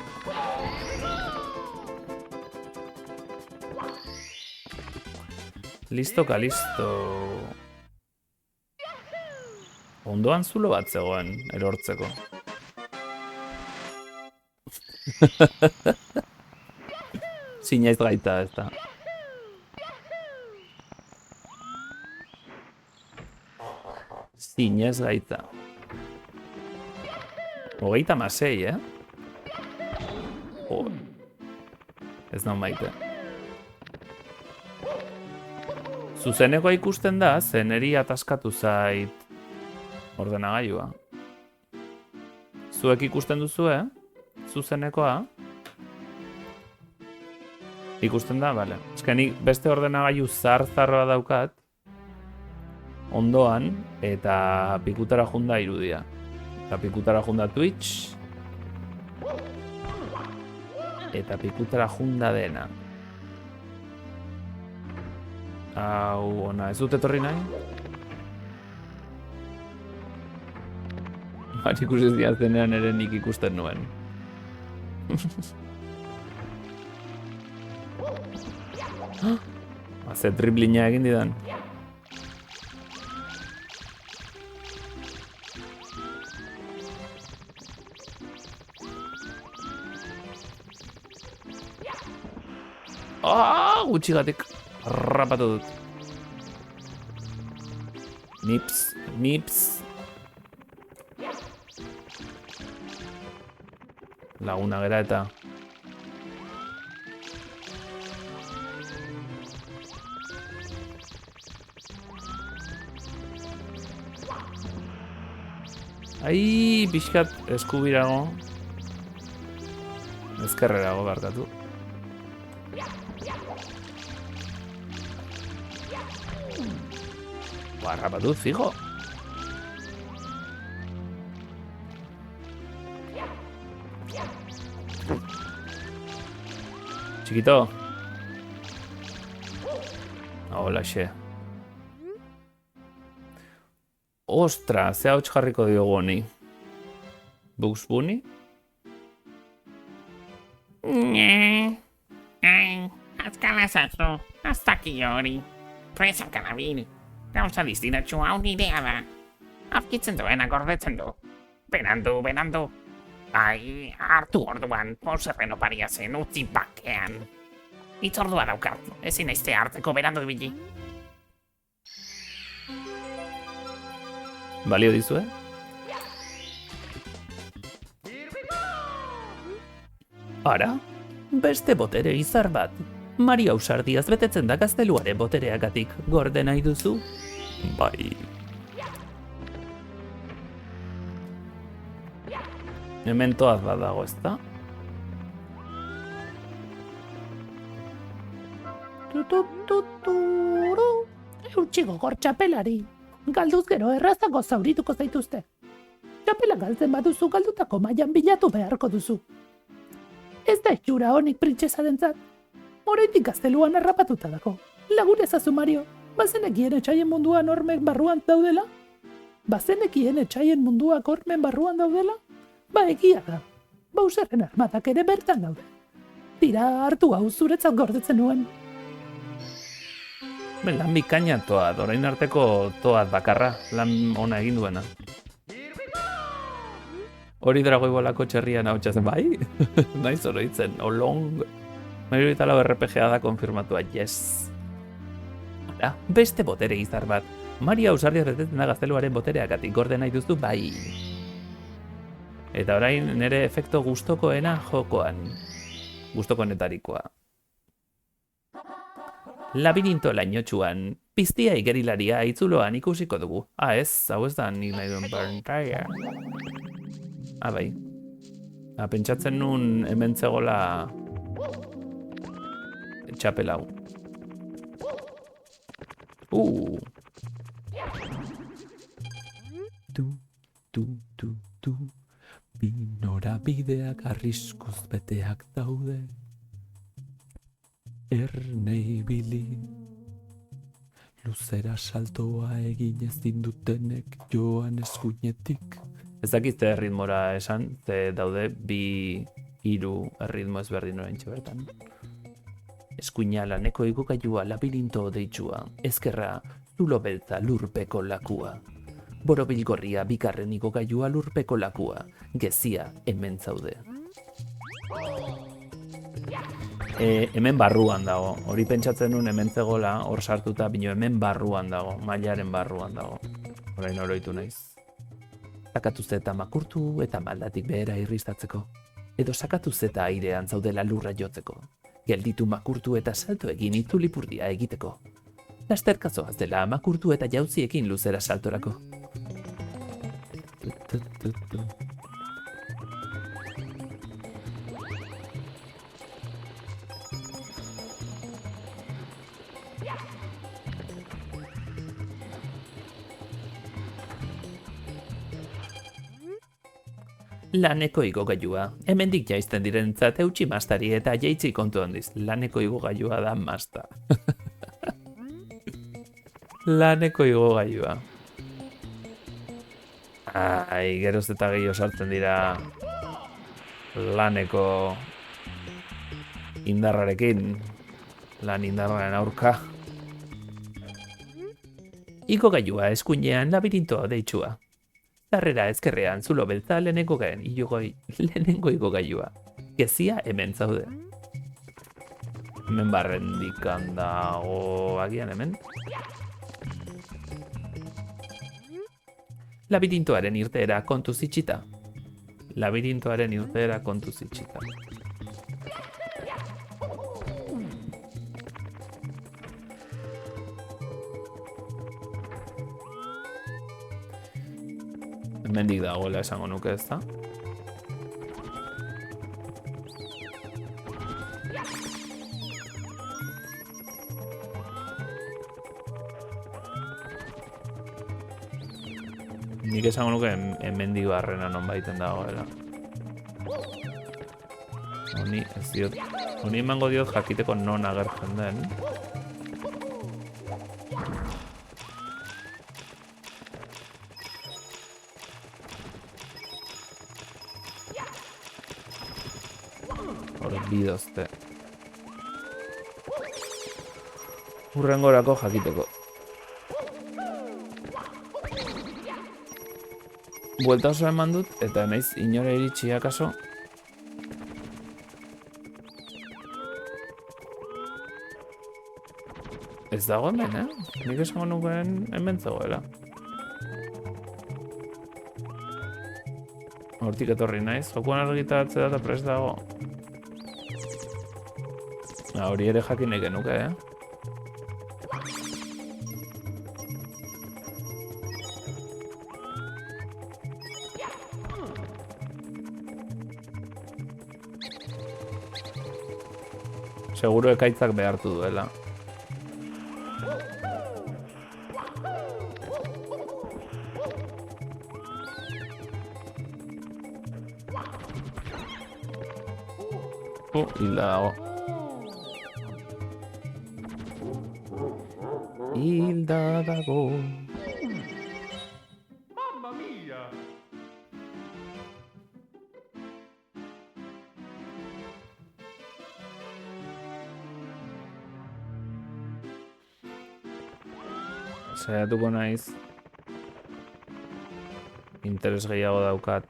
Speaker 2: Listo kalisto. Ondoan zulo bat zegoen erortzeko. Zinaiz gaita ez da. Zinez gaita. 36, Ez nau maite. Zuzenekoa ikusten da, zeneri ataskatu zait ordenagailua. Zuek ikusten duzu, Zuzenekoa. Ikusten da, bale. Nik beste ordenagailu zarroa daukat. Ondoan, eta pikutara junda irudia. Eta pikutara junda Twitch. Eta pikutara junda dena. Hau, ona, ez dut etorri nahi? Ikusi ziazenean ere nik ikusten nuen. Ze triplina egin didan. Gutxigatik rapatu dut. Nips. Laguna gera eta. Ai, pixkat eskubirago. Ezkerrerago barkatu. Rapatu, fijo. Chiquito. Hola, xe. Ostra, ze hauts jarriko diogu honi. Bugs Bunny?
Speaker 3: Azkala zazu, aztaki hori. Presa kanabil. Gauza distiratxu hau nirea da. Afkitzen duena gordetzen du. Berandu. Bai, hartu orduan, Bowserren oparia zen utzi bakean. Itzordua daukat, ezin naizte hartzeko berandu ibili.
Speaker 2: Balio dizue?
Speaker 5: Ara, beste botere izar bat. Maria ausardiaz betetzen da gazteluaren botereagatik. Gorde nahi duzu?
Speaker 4: Bai,
Speaker 2: Hemen toaz bat dago, ezta?
Speaker 5: Tutututuru. Eutxigo gor txapelari. Galduz gero errazago zaurituko zaituzte. Txapela galtzen baduzu galdutako mailan bilatu beharko duzu. Ez da itxura honik printzesarentzat. Oraindik gazteluan harrapatuta dago. Lagun ezazu Mario, bazenekien etxaien munduan hormen barruan daudela? Bazenekien etxaien munduak hormen barruan daudela? Ba egia da. Bowserren armadak ere bertan daude. Tira hartu hau zuretzat gordetzen nuen.
Speaker 2: Lan bikaina toad, orain arteko toad bakarra, lan ona egin duena. Hori Dragoibolako txerrian hau txazen, bai? Naiz oroitzen, olong. Mario eta lau RPG-a da konfirmatua, yes.
Speaker 5: Ara, beste botere izar bat. Maria ausardiaz betetzen da gazteluaren botereagatik gorde nahi duzu, bai.
Speaker 2: Eta orain nire efekto gustokoena jokoan. Gustokoenetarikoa.
Speaker 5: Labirinto lainotxuan, piztia igerilaria itzuloan ikusiko dugu.
Speaker 2: Ez, hau ez da nik nahi duen pantalla. Bai. Pentsatzen nun hemen zegoela txapel hau.
Speaker 5: Tu, binora bideak arriskuz beteak daude. Ernei bili, luzera saltoa egin ezin dutenek joan eskuinetik.
Speaker 2: Ez dakizte erritmora esan, ze daude bi hiru erritmo ezberdin oraintxe bertan.
Speaker 5: Eskuina laneko igogailua labirinto deitsua, ezkerra zulo beltza lurpeko lakua. Borobilgorria bigarren igogailua lurpeko lakua, gezia hemen zaude.
Speaker 2: Hemen barruan dago, hori pentsatzen nun hemen zegoela, hor sartuta, bino hemen barruan dago, mailaren barruan dago. Orain oroitu naiz.
Speaker 5: Sakatuz eta makurtu eta maldatik behera irristatzeko. Edo sakatuz eta airean zaudela lurra jotzeko. Gelditu makurtu eta salto egin itzulipurdia egiteko. Lasterkazoaz dela makurtu eta jauziekin luzera saltorako. Laneko igogailua. Hemendik jaizten direntzat eutxi mastari eta jaitzi kontu handiz. Laneko igogailua da masta.
Speaker 2: Laneko igogailua. Geroz eta gehiago sartzen dira laneko indarrarekin. Lan indarraren aurka.
Speaker 5: Igogailua eskuinean labirintoa deitsua. Zarrera ezkerrean zulo beltza lehenengo igogailua. Gezia hemen zaude.
Speaker 2: Hemen barrendikan dago agian hemen.
Speaker 5: Labirintoaren irteera kontuz itxita.
Speaker 2: Labirintoaren irteera kontuz itxita. Hemendik dagoela esango nuke, ez da? Nik esango nuke hemendik barrena non baiten dagoela. Honi ez diot. Honi emango diot jakiteko non agertzen den. hor bidozte. Hurrengorako jakiteko. Buelta oso eman dut, eta naiz inora iritsi akaso. Ez dago hemen, Nik esango nukeen hemen zegoela. Hortik etorri naiz, jokuan argitaratzea eta prest dago. Hori ere jakin nahi genuke, Seguro ekaitzak behartu duela. Hilda dago. Hilda dago. Saiatuko naiz. Interes gehiago daukat.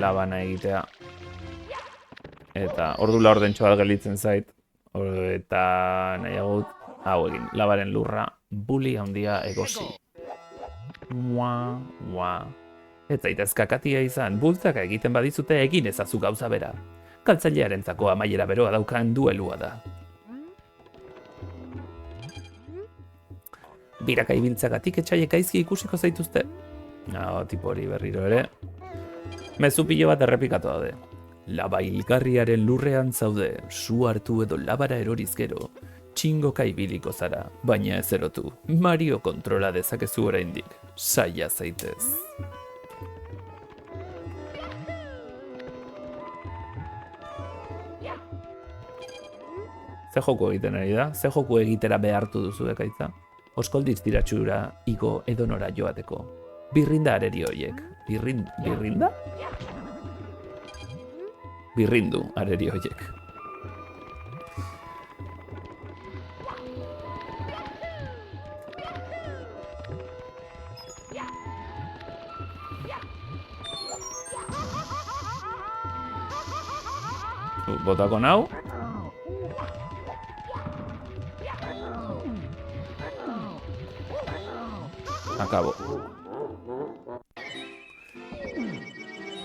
Speaker 2: Labana egitea. Eta ordu laurdentxo bat gelditzen zait. Eta nahiago hau egin. Labaren lurra buli handia egosi. Mua. Ez zaitez kakatia izan. Bultzaka egiten badizute egin ezazu gauza bera. Galtzailearentzako amaiera beroa daukan duelua da. Biraka ibiltzagatik etxaiek gaizki ikusiko zaituzte. Tipo hori berriro ere. Mezu pilo bat errepikatu daude. Laba hilgarriaren lurrean zaude, su hartu edo labara eroriz gero, txingoka ibiliko zara, baina ez erotu. Mario kontrola dezakezu oraindik. Saia zaitez. Ze joku egiten ari da? Ze joku egitera behartu duzu ekaitza? Oskoldiz tiratxura igo edonora joateko. Birrinda areri hoiek. Birrinda? Birrindu areri hoiek. Botako nau. Akabo.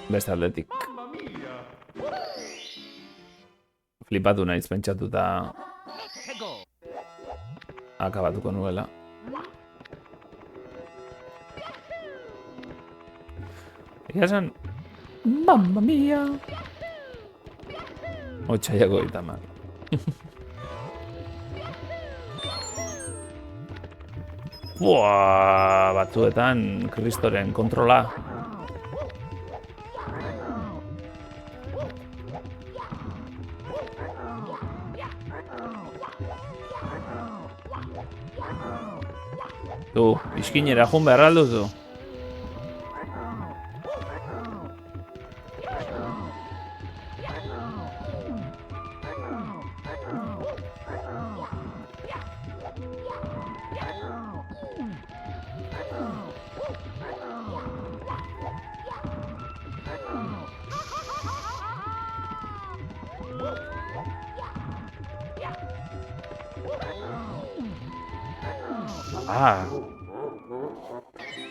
Speaker 2: Beste aldetik. Flipatu naiz pentsatuta akabatuko nuela. Egia esan,
Speaker 5: Mamma mia!
Speaker 2: Otsaiako itamar. Buah, batzuetan kristoren kontrola. Tu, iskinera jun behar alduzu.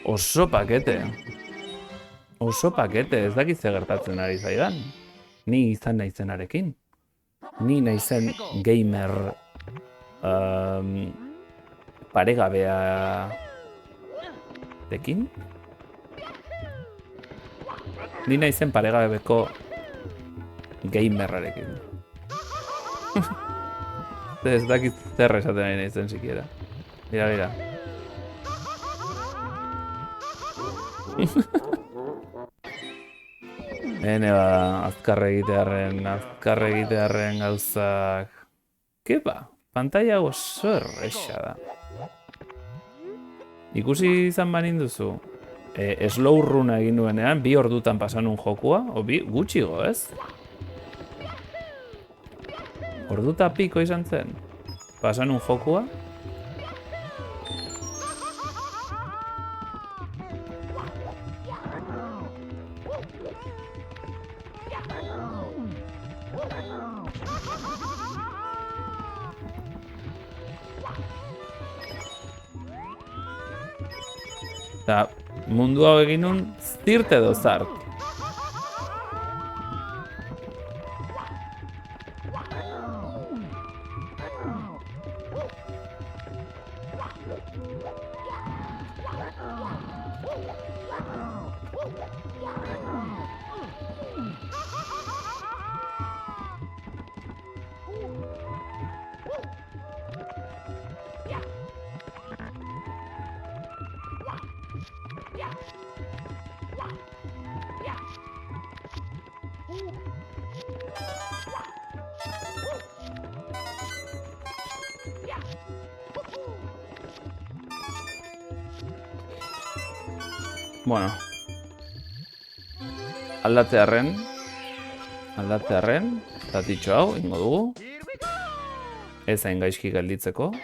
Speaker 2: Oso pakete. Oso pakete, ez dakit ze gertatzen ari zaidan. Ni izan naizenarekin. Ni naizen gamer paregabea dekin. Ni naizen paregabeko gamerrarekin. Ez dakit zer esaten ari naizen sikiera. Mira. Hene azkarre egitearren gauzak... Kepa, pantalla oso erresa da. Ikusi izan banin duzu, slow run egin duenean, 2 ordutan pasanun jokua, o gutxigo, ez? Orduta piko izan zen, pasanun jokua. Eta mundu hau egin nun zirt edo zart. Bueno, aldatzearren, zatitxo hau, ingo dugu. Ez hain gaizki gelditzeko.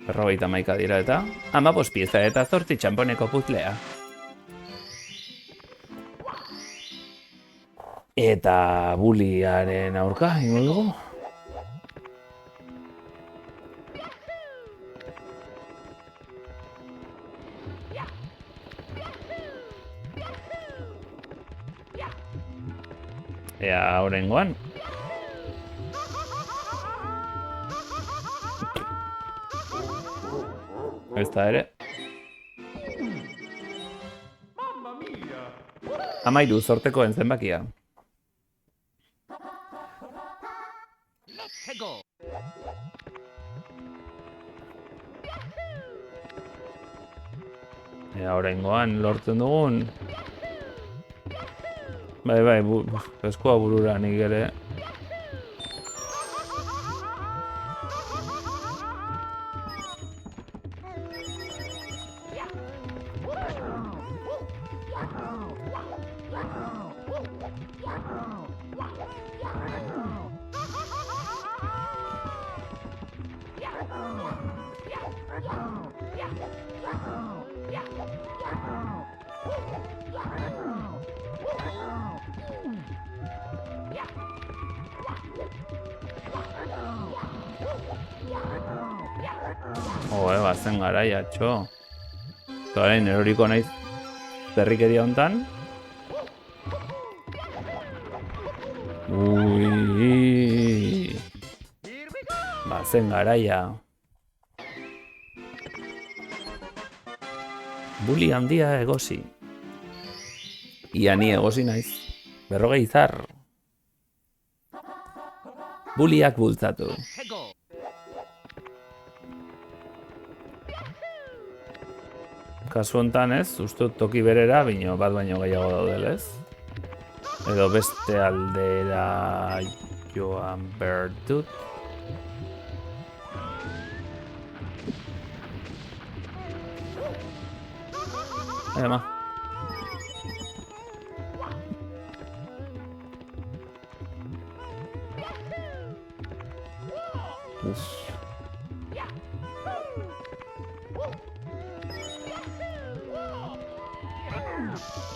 Speaker 2: 51 dira eta 15 pieza eta 8 txamponeko puzzlea. Eta buliaren aurka, ingo dugu. Ea horrengoan. Ez da ere. 13 zortekoen zenbakia.
Speaker 1: Let's go.
Speaker 2: Ea horrengoan lortzen dugun. Bai, eskua burura nik ere. Bazen garaia, txo. Garain eroriko naiz zerrikeria hontan. Ui. Bazen garaia. Buli handia egosi. Ia ni egosi naiz. 40 izar. Buliak bultzatu.
Speaker 1: Let's go.
Speaker 2: Kasu hontan ez, uste toki berera, bat baino gehiago daudel ez. Edo beste aldera joan behar dut. Ema.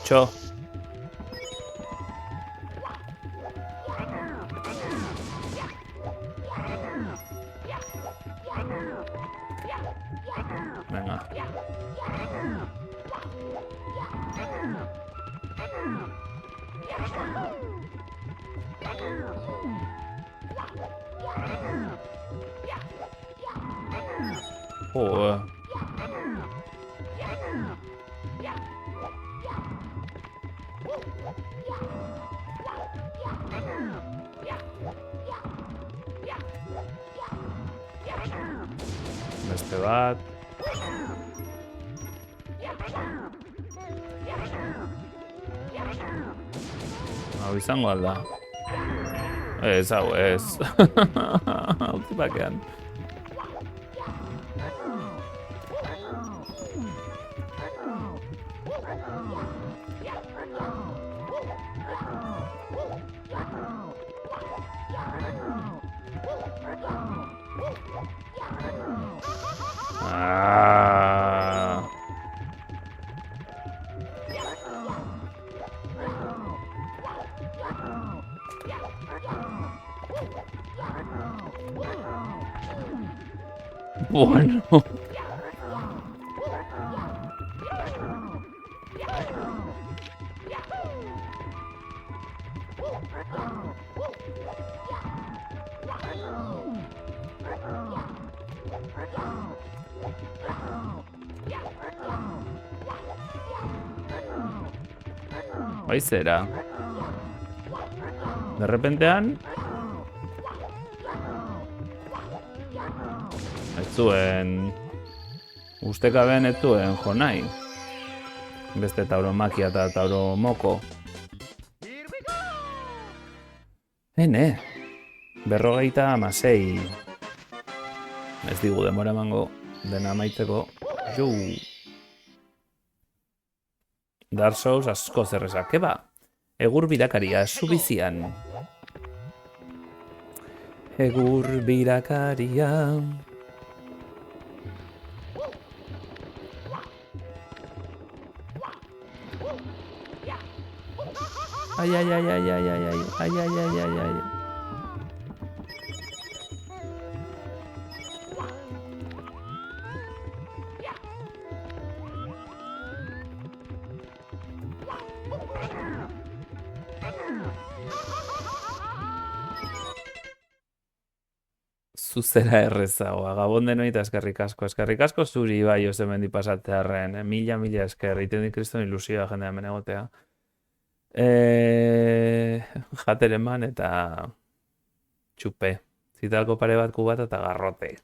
Speaker 2: Txo. Venga. Joder. Beste bat. Hau izango alda. Ez, hau ez. Utzi bakean. Bueno. Bai zera. De repentean... Ez zuen... Ustekabean ez zuen jo nahi. Beste tauromakia eta tauromoko. Hene. 56. Ez digu demora emango dena amaitzeko. Jo. Dark Souls asko zerrezak, eba. Egur birakaria, subizian. Egur birakaria. Ai, ai, ai, ai, ai, ai, ai, ai, ai, ai, ai, ai. Zuzera errezagoa, gabon denoi eta eskerrik asko zuri bai osemendi pasatzearren, mila esker, iten di kriston ilusioa jendea hemen egotea. Jatereman eta txupe, zitalko pare bat kubata eta garrote.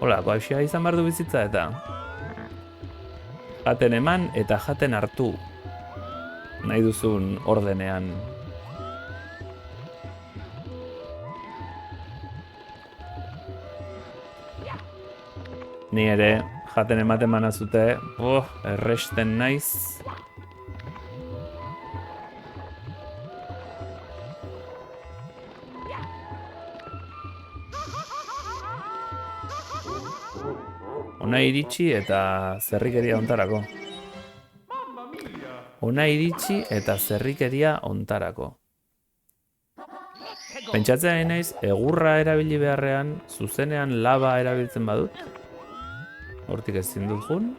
Speaker 2: Hola, koaxia izan behar du bizitza eta jaten eman eta jaten hartu nahi duzun ordenean. Ni ere, jaten ematen manazute, erresten naiz. Ona iritsi eta zerrikeria ontarako. Ona iritsi eta zerrikeria ontarako. Pentsatzen ari naiz, egurra erabili beharrean, zuzenean laba erabiltzen badut. Hortik ezin dut jun.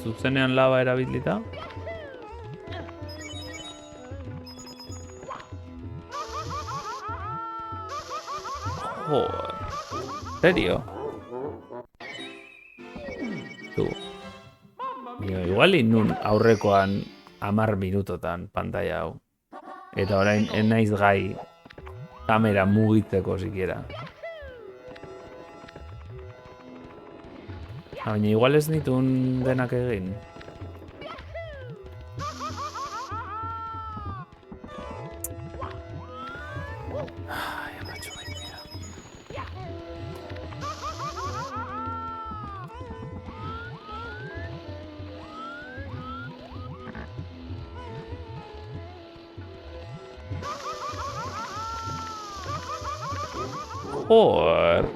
Speaker 2: Zuzenean laba erabilita. Joder. Serio? Tu. Igual nun aurrekoan 10 minutotan pantalla hau. Eta orain naiz gai kamera mugitzeko sikiera. Baina igual ez nitun denak egin. Ai, amatxo gaitea. Joder.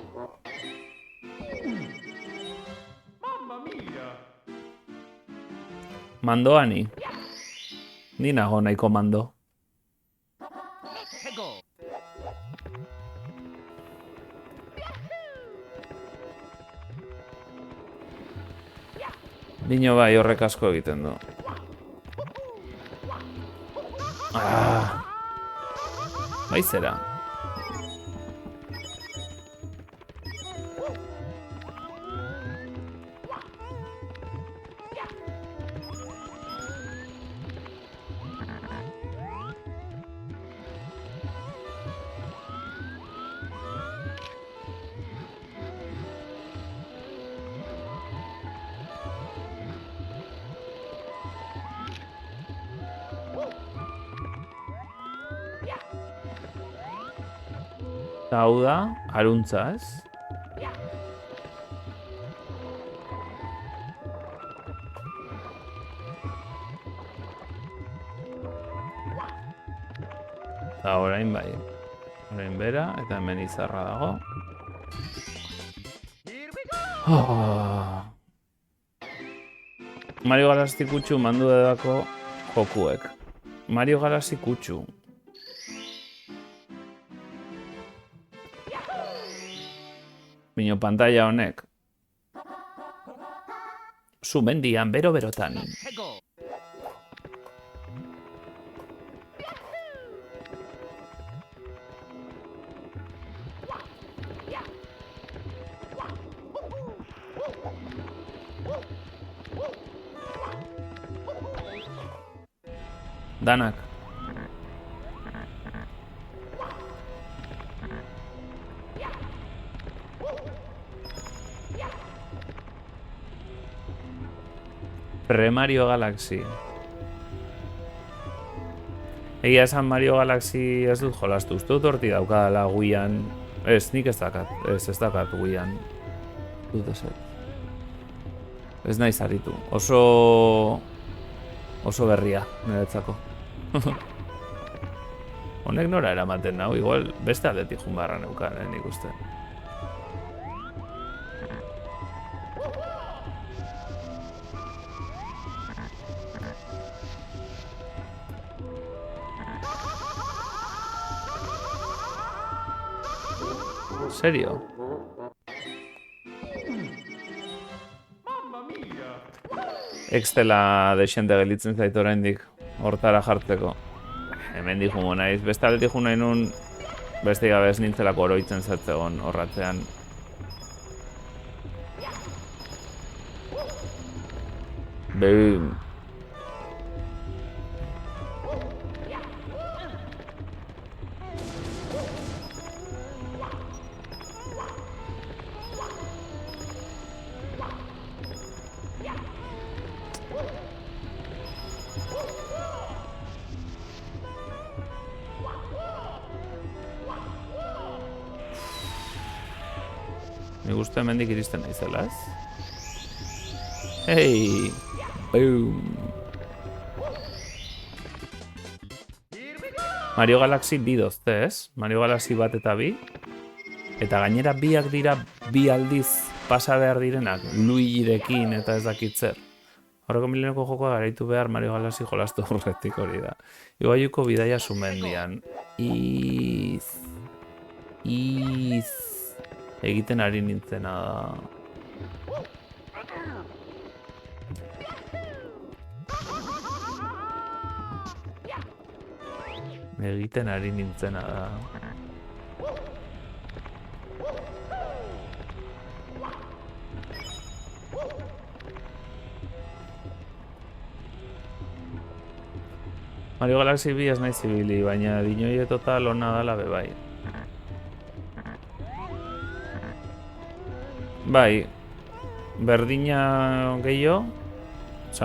Speaker 2: Mandoani. Ni nago nahiko mando. Bino bai horrek asko egiten du. Bai zera. Hau da, aruntza ez? Eta orain bai. Orain bera, eta hemen izarra dago. Oh. Mario Galaxy kutsu mandu edako jokuek. Mario Galaxy kutsu. Bino pantalla honek. Sumendian bero-berotan.
Speaker 1: Let's go.
Speaker 2: Danak. Pre-Mario Galaxy. Egia esan Mario Galaxy ez dut jolastu. Uste dut horti daukadala Wiian. Ez, nik ez dakat. Ez dakat Wiian. Dut eset. Ez naiz aritu. Oso berria, niretzako. Honek nora eramaten nau, igual beste aldetik junbarra neukan, nik uste. Serio? Extela desente gelitzen zait oraindik hortara jartzeko. Hemen dijumo naiz, beste aldetik jo nahi nun beste gabe ez nintzelako oroitzen zatzegon horratzean. Boom. Nik uste hemendik iristen naizela, ez? Hey! Boom! Mario Galaxy bi dozte, ez? Mario Galaxy bat eta bi. Eta gainera biak dira bi aldiz pasa behar direnak. Luigirekin eta ez dakit zer. Horreko mileneko jokoa garaitu behar Mario Galaxy jolastu horretik hori da. Ibaiuko bidaia Sumendian. Egiten ari nintzena da. Egiten ari nintzena da. Mario Galaxy bi ez naiz zibili, baina dinoie total ona dala bebai. Bai, berdina gehiago,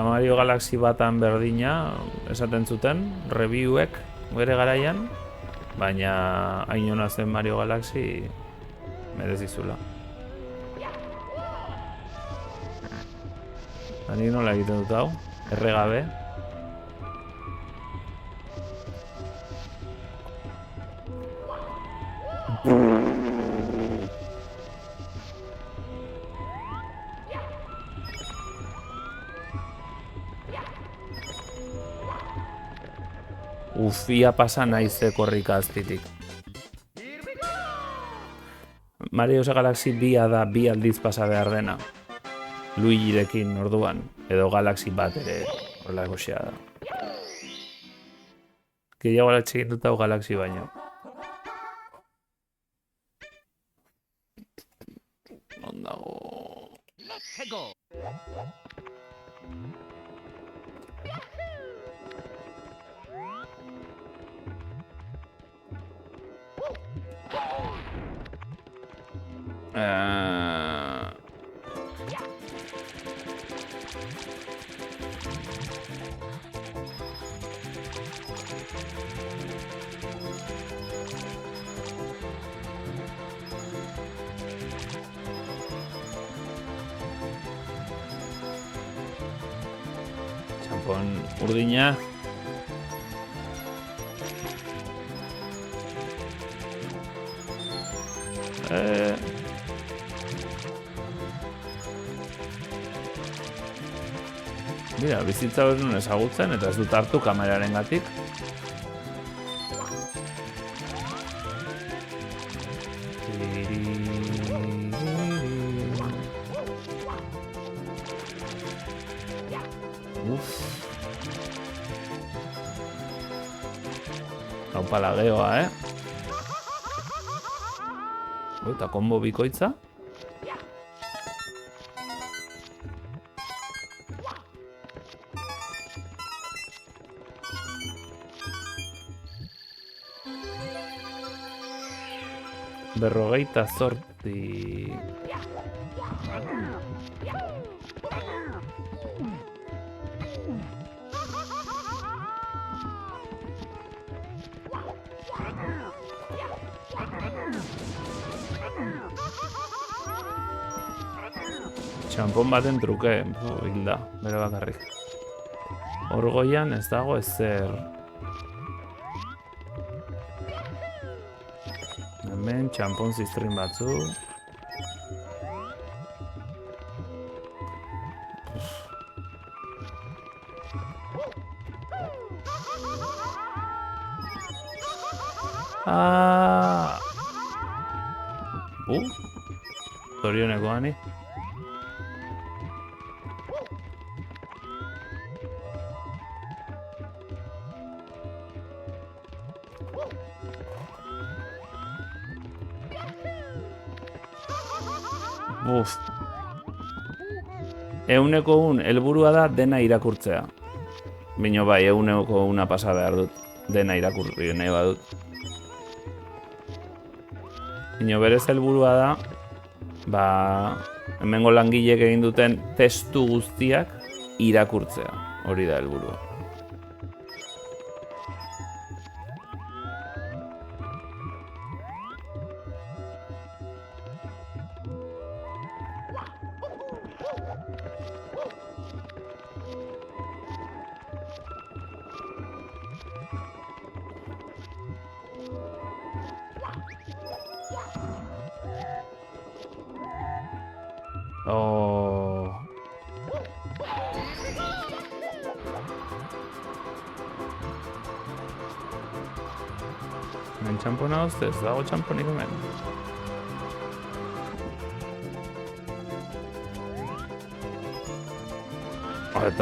Speaker 2: Mario Galaxy batan berdina esaten zuten, reviewek bere garaian, baina hain ona zen Mario Galaxy merezizula. Nik nola egiten dut hau, erregabe. Ia pasa naize korrika azpitik. Mario Galaxy bia da bi aldiz pasa behar dena. Luigirekin orduan, edo Galaxy bat ere horrelako xea da. Gehiago atxekin dut hau Galaxy baino. Ondago...
Speaker 1: Let's go.
Speaker 2: Txampon urdina. Mira, bizitza hori nun ezagutzen eta ez dut hartu kameraren gatik. Hau palageoa, Eta kombo bikoitza. Berrogeita zortzi. Txampon baten truke, hilda, bere bakarrik. Orgoian ez dago ezer. Hemen txampon ziztrin batzu. Zorioneko ani. Euneko helburua da dena irakurtzea. Bino bai, euneko una pasa behar dut. Dena irakurri nahi badut. Bino berez helburua da, hemengo langileek egin duten testu guztiak irakurtzea. Hori da helburua. Hemen txampona ustez, dago txamponik hemen.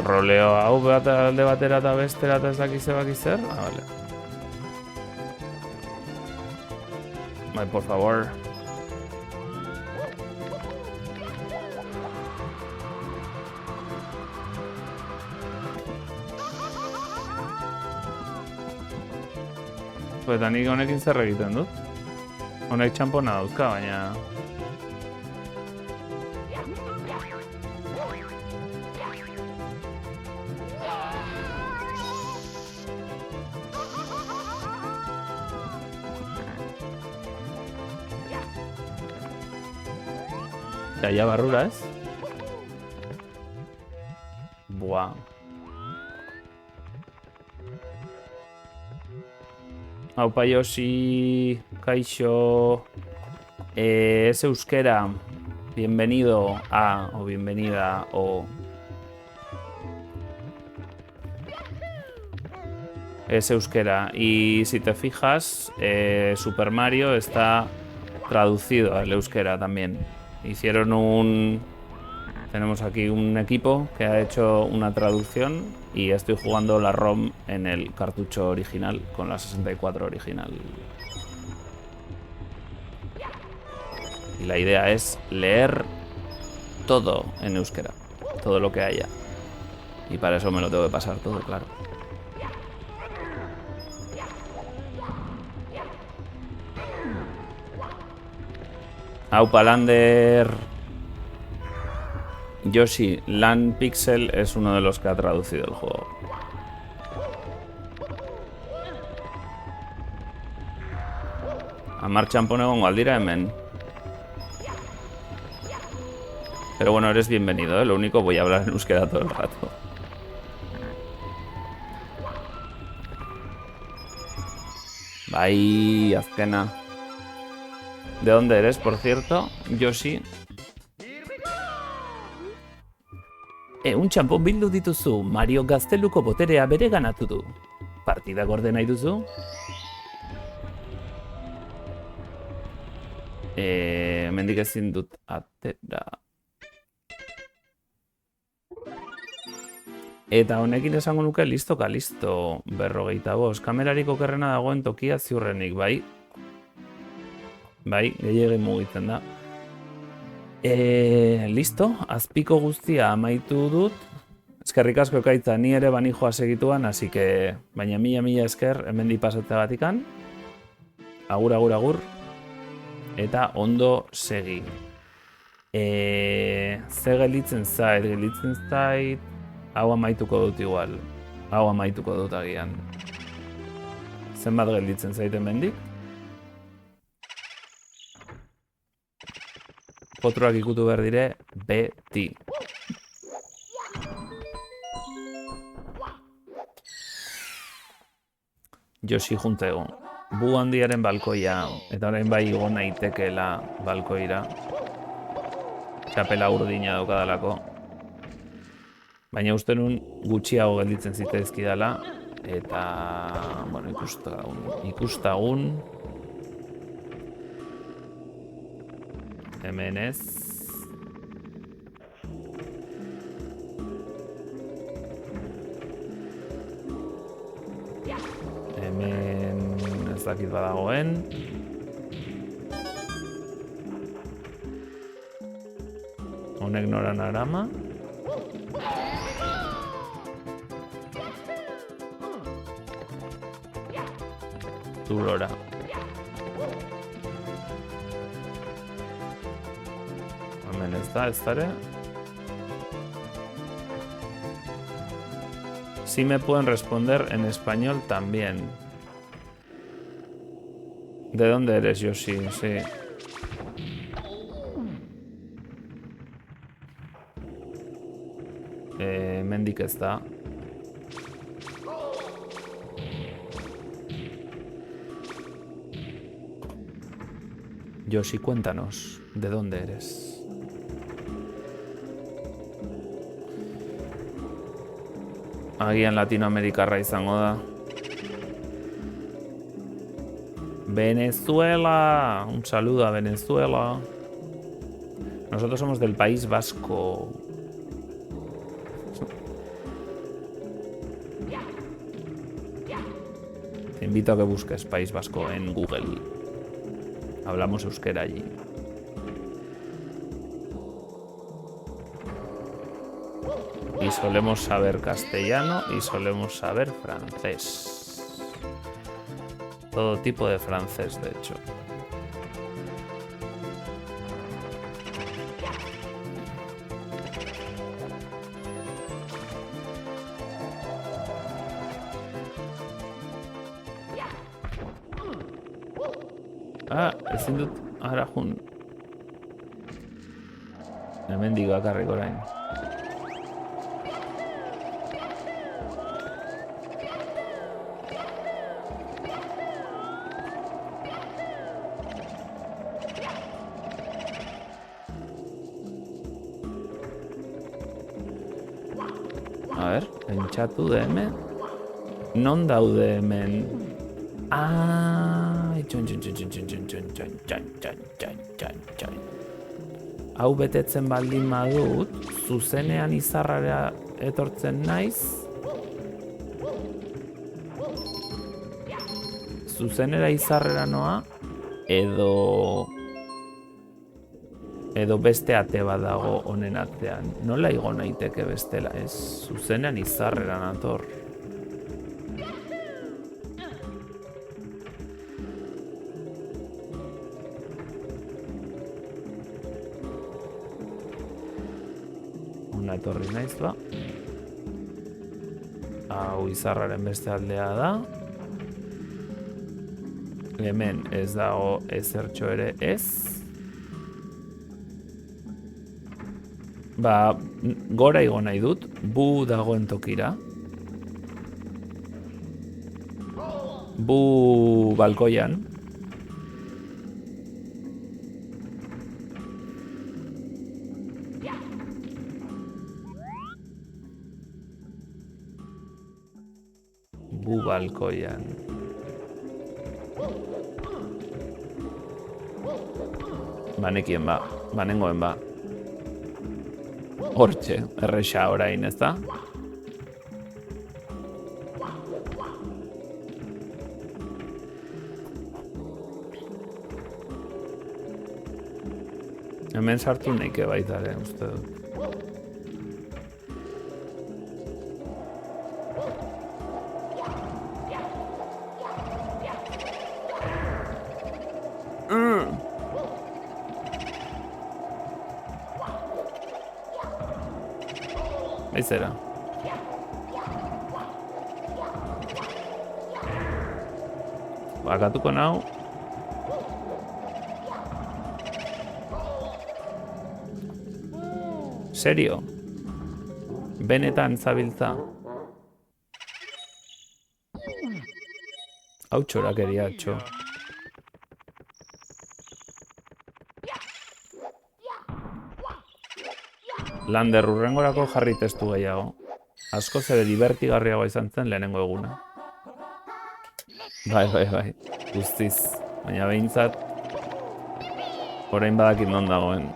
Speaker 2: Roleo hau bat alde batera eta bestera eta ez dakize bakizer? Vale. Bai, por favor. Eta nik honekin zer egiten dut. Honek txampona dauzka, baina... Ja barrura ez? Buah. Aupa Yoshi, kaixo, es euskera, bienvenido a, o bienvenida, o... Es euskera, y si te fijas, Super Mario está traducido al euskera también. Hicieron Tenemos aquí un equipo que ha hecho una traducción y estoy jugando la ROM en el cartucho original con la 64 original. Y la idea es leer todo en euskera, todo lo que haya. Y para eso me lo tengo que pasar todo, claro. Aupa Lander. Yoshi, Land Pixel es uno de los que ha traducido el juego. Amar txampon egongo aldira hemen. Pero bueno, eres bienvenido, ¿eh? Lo único, voy a hablar en euskera todo el rato. Bai, azkena. ¿De dónde eres, por cierto, Yoshi? Txampon bildu dituzu, Mario gazteluko boterea bere ganatu du. Partida gorde nahi duzu? Hemendik ezin dut atera. Eta honekin esango nuke listo kalisto 55. Kamerarik okerrena dagoen tokia ziurrenik, bai? Bai, gehiagin mugitzen da. Listo, azpiko guztia amaitu dut. Eskerrik asko Ekaitza, ni ere banijoa segituan, así que baina mila esker hemendi pasatzeagatikan. Agur, agur, agur. Eta ondo segi. Ze gelditzen zait, hau amaituko dut igual. Hau amaituko dut agian. Zenbat gelditzen zait hemendik? Potruak ikutu behar dire, beti. Josi juntego. Bu handiaren balkoia, eta orain bai igo naitekeela balkoira. Txapela urdina daukadalako. Baina uste nun gutxiago gelditzen zitezkidala, eta, bueno, ikustagun. Hemen ez. Hemen ez dakit badagoen. Honek noran arama. Zulora. Hemen ez da, ez dara. Si me pueden responder en español también. ¿De dónde eres, Yoshi? Sí. Mendik ez da. Yoshi, cuéntanos, ¿de dónde eres? Agian Latinoamerikarra izango da. Venezuela. Un saludo a Venezuela. Nosotros somos del País Vasco. Te invito a que busques País Vasco en Google. Hablamos euskera allí. Y solemos saber castellano y solemos saber francés. Todo tipo de francés, de hecho. Ah, ezin dut ara jun. Hemendik bakarrik orain. A ver, pentsatu da hemen. Non daude hemen? Hau betetzen baldin badut, zuzenean izarrara etortzen naiz. Zuzenera izarrera noa, edo beste ate bat dago honen atzean. Nola igo naiteke bestela, ez? Zuzenean izarrera nator. Etorri naiz ba. Hau izarraren beste aldea da. Hemen ez dago ezertxo ere ez. Ba, gora igo nahi dut, bu dagoen tokira. Bu balkoian. Bu balkoian. Banekien ba, banengoen ba. Hortxe, erresa orain, ez da? Hemen sartu neike baita ere, uste dut. Baizera. Bakatuko nau. Serio? Benetan zabiltza? Hau txorakeria, txo. Lander urrengorako jarri testu gehiago. Asko zebe divertigarriagoa izan zen lehenengo eguna. Bai. Guztiz. Baina behintzat, orain badakit non dagoen.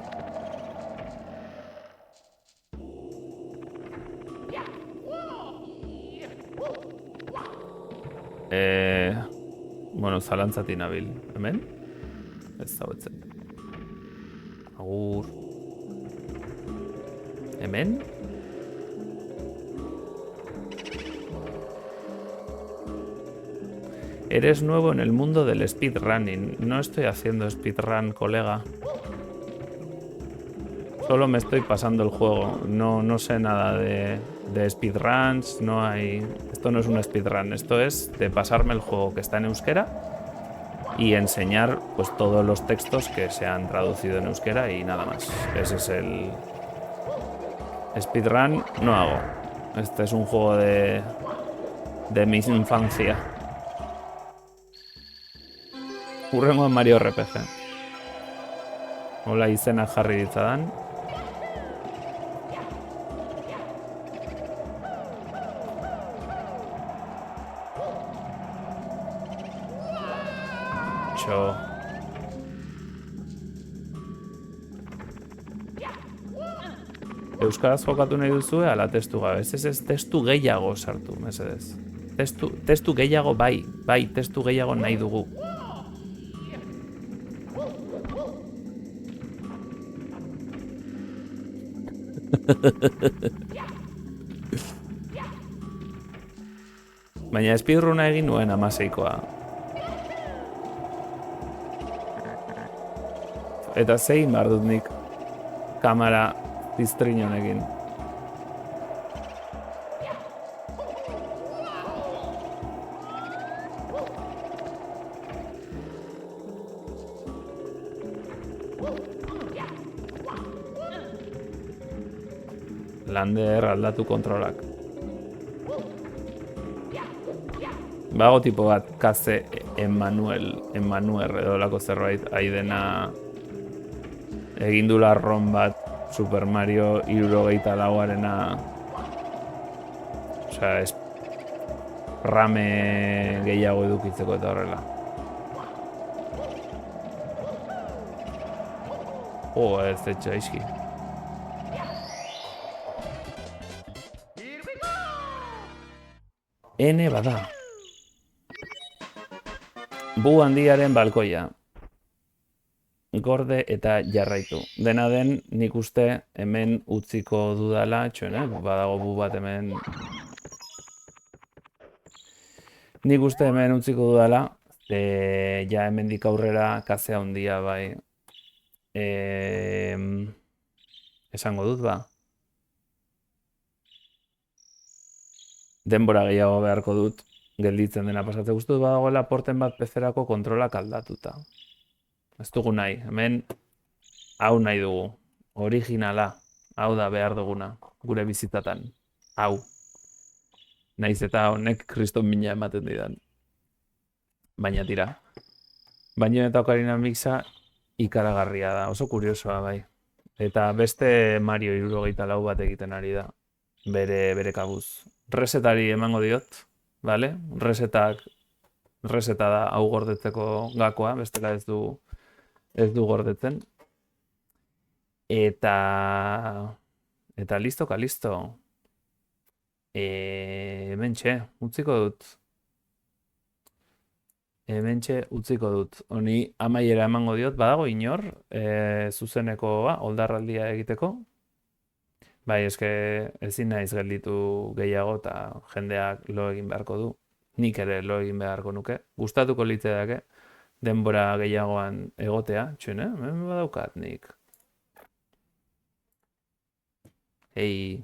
Speaker 2: Bueno, zalantzati nabil. Hemen? Ez zauetzen. Agur. Hemen? Eres nuevo en el mundo del speedrunning. No estoy haciendo speedrun, colega. Solo me estoy pasando el juego. No sé nada de speedruns. No hay... Esto no es un speedrun. Esto es de pasarme el juego que está en euskera y enseñar pues todos los textos que se han traducido en euskera y nada más. Ese es el... Speedrun no hago. Este es un juego de mi infancia. Hurrengo en Mario RPG. Hola izena jarri ditzadan. Txo. Euskaraz jokatu nahi duzue, ala testu gabe. Ez testu gehiago sartu, mesedez. Testu gehiago bai, testu gehiago nahi dugu. Baina speedruna egin nuen 16koa. Eta zein behar dut nik kamera piztrin honekin. Lander aldatu kontrolak. Bago tipo bat kaze Emmanuel edo lako zerbait aidena egindula ron bat Super Mario 64arena. Osea, rame gehiago edukitzeko eta horrela. Ez etxaizki. Ene bada. Bu handiaren balkoia. Gorde eta jarraitu. Dena den, nik uste hemen utziko dudala, badago bu bat hemen. Nik uste hemen utziko dudala, ja hemendik aurrera kazea handia bai. Esango dut ba. Denbora gehiago beharko dut, gelditzen dena pasatze guztu dut badagoela porten bat pezerako kontrolak aldatuta. Ez dugu nahi, hemen hau nahi dugu, originala, hau da behar duguna, gure bizitatan, hau. Naiz eta honek kriston mina ematen didan. Baina tira. Baina eta Ocarina Mixa ikaragarria da, oso kuriosoa bai. Eta beste Mario 64 bat egiten ari da, bere kabuz. Resetari emango diot, vale? Reseta da hau gordetzeko gakoa, bestela ez du gordetzen. Eta listo, kalisto. Hementxe, utziko dut. Honi amaiera emango diot, badago inor, zuzenekoa, oldarraldia egiteko. Bai, eske ezin naiz gelditu gehiago eta jendeak lo egin beharko du. Nik ere lo egin beharko nuke. Gustatuko litzaidake denbora gehiagoan egotea, txune, hemen badaukat nik. Ei,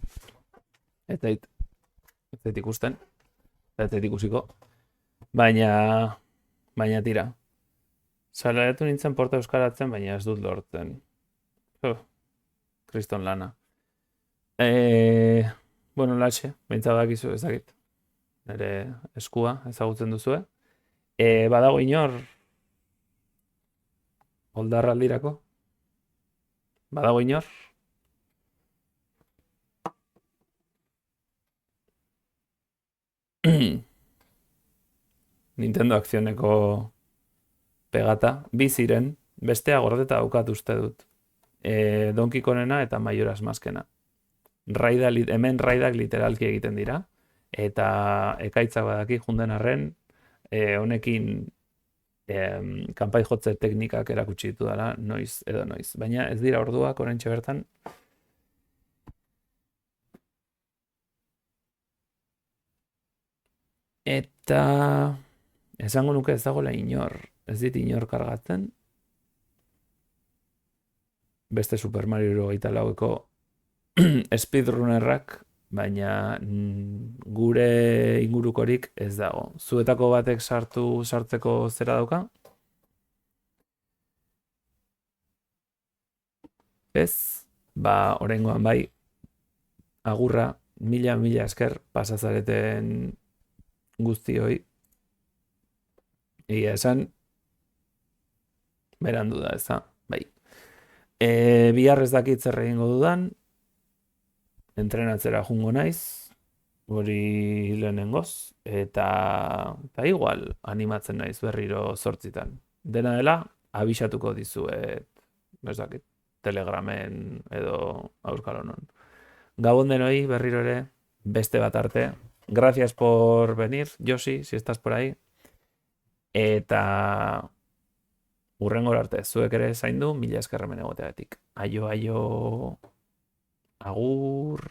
Speaker 2: ez zait ikusten, ez zait ikusiko, baina tira. Salariatu nintzen porta euskaratzen, baina ez dut lortzen. Kriston lana. Bueno, latxe, behintzat dakizu ezakit. Nire eskua ezagutzen duzue. Badago inor oldarraldirako? Badago inor? Nintendo akzioneko pegata, bi ziren, bestea gordeta daukat uste dut. Donkey Konena eta Majora's Maskena. Hemen raidak literalki egiten dira, eta ekaitzak badaki junden arren, honekin kanpai jotze teknikak erakutsi ditu dela, noiz edo noiz. Baina ez dira orduak oraintxe bertan. Eta esango nuke ez dagoela inor, ez dit inor kargatzen. Beste Super Mario 34eko speedrunnerrak, baina gure ingurukorik ez dago. Zuetako batek sartzeko zera dauka? Ez, ba, oraingoan bai, agurra, mila esker pasazareten guztioi. Egia esan, berandu da, ez da, bai. Bihar ez dakit zer egingo dudan, entrenatzera jungo naiz, hori lehenengoz, eta igual animatzen naiz berriro 8:00. Dena dela, abisatuko dizuet, ez dakit, Telegramen edo Auskalonon. Gabon denoi, berriro ere, beste bat arte. Gracias por venir, Josi, si estás por ahí. Eta hurrengora arte, zuek ere zaindu, mila esker hemen egoteagatik. Aio, agur.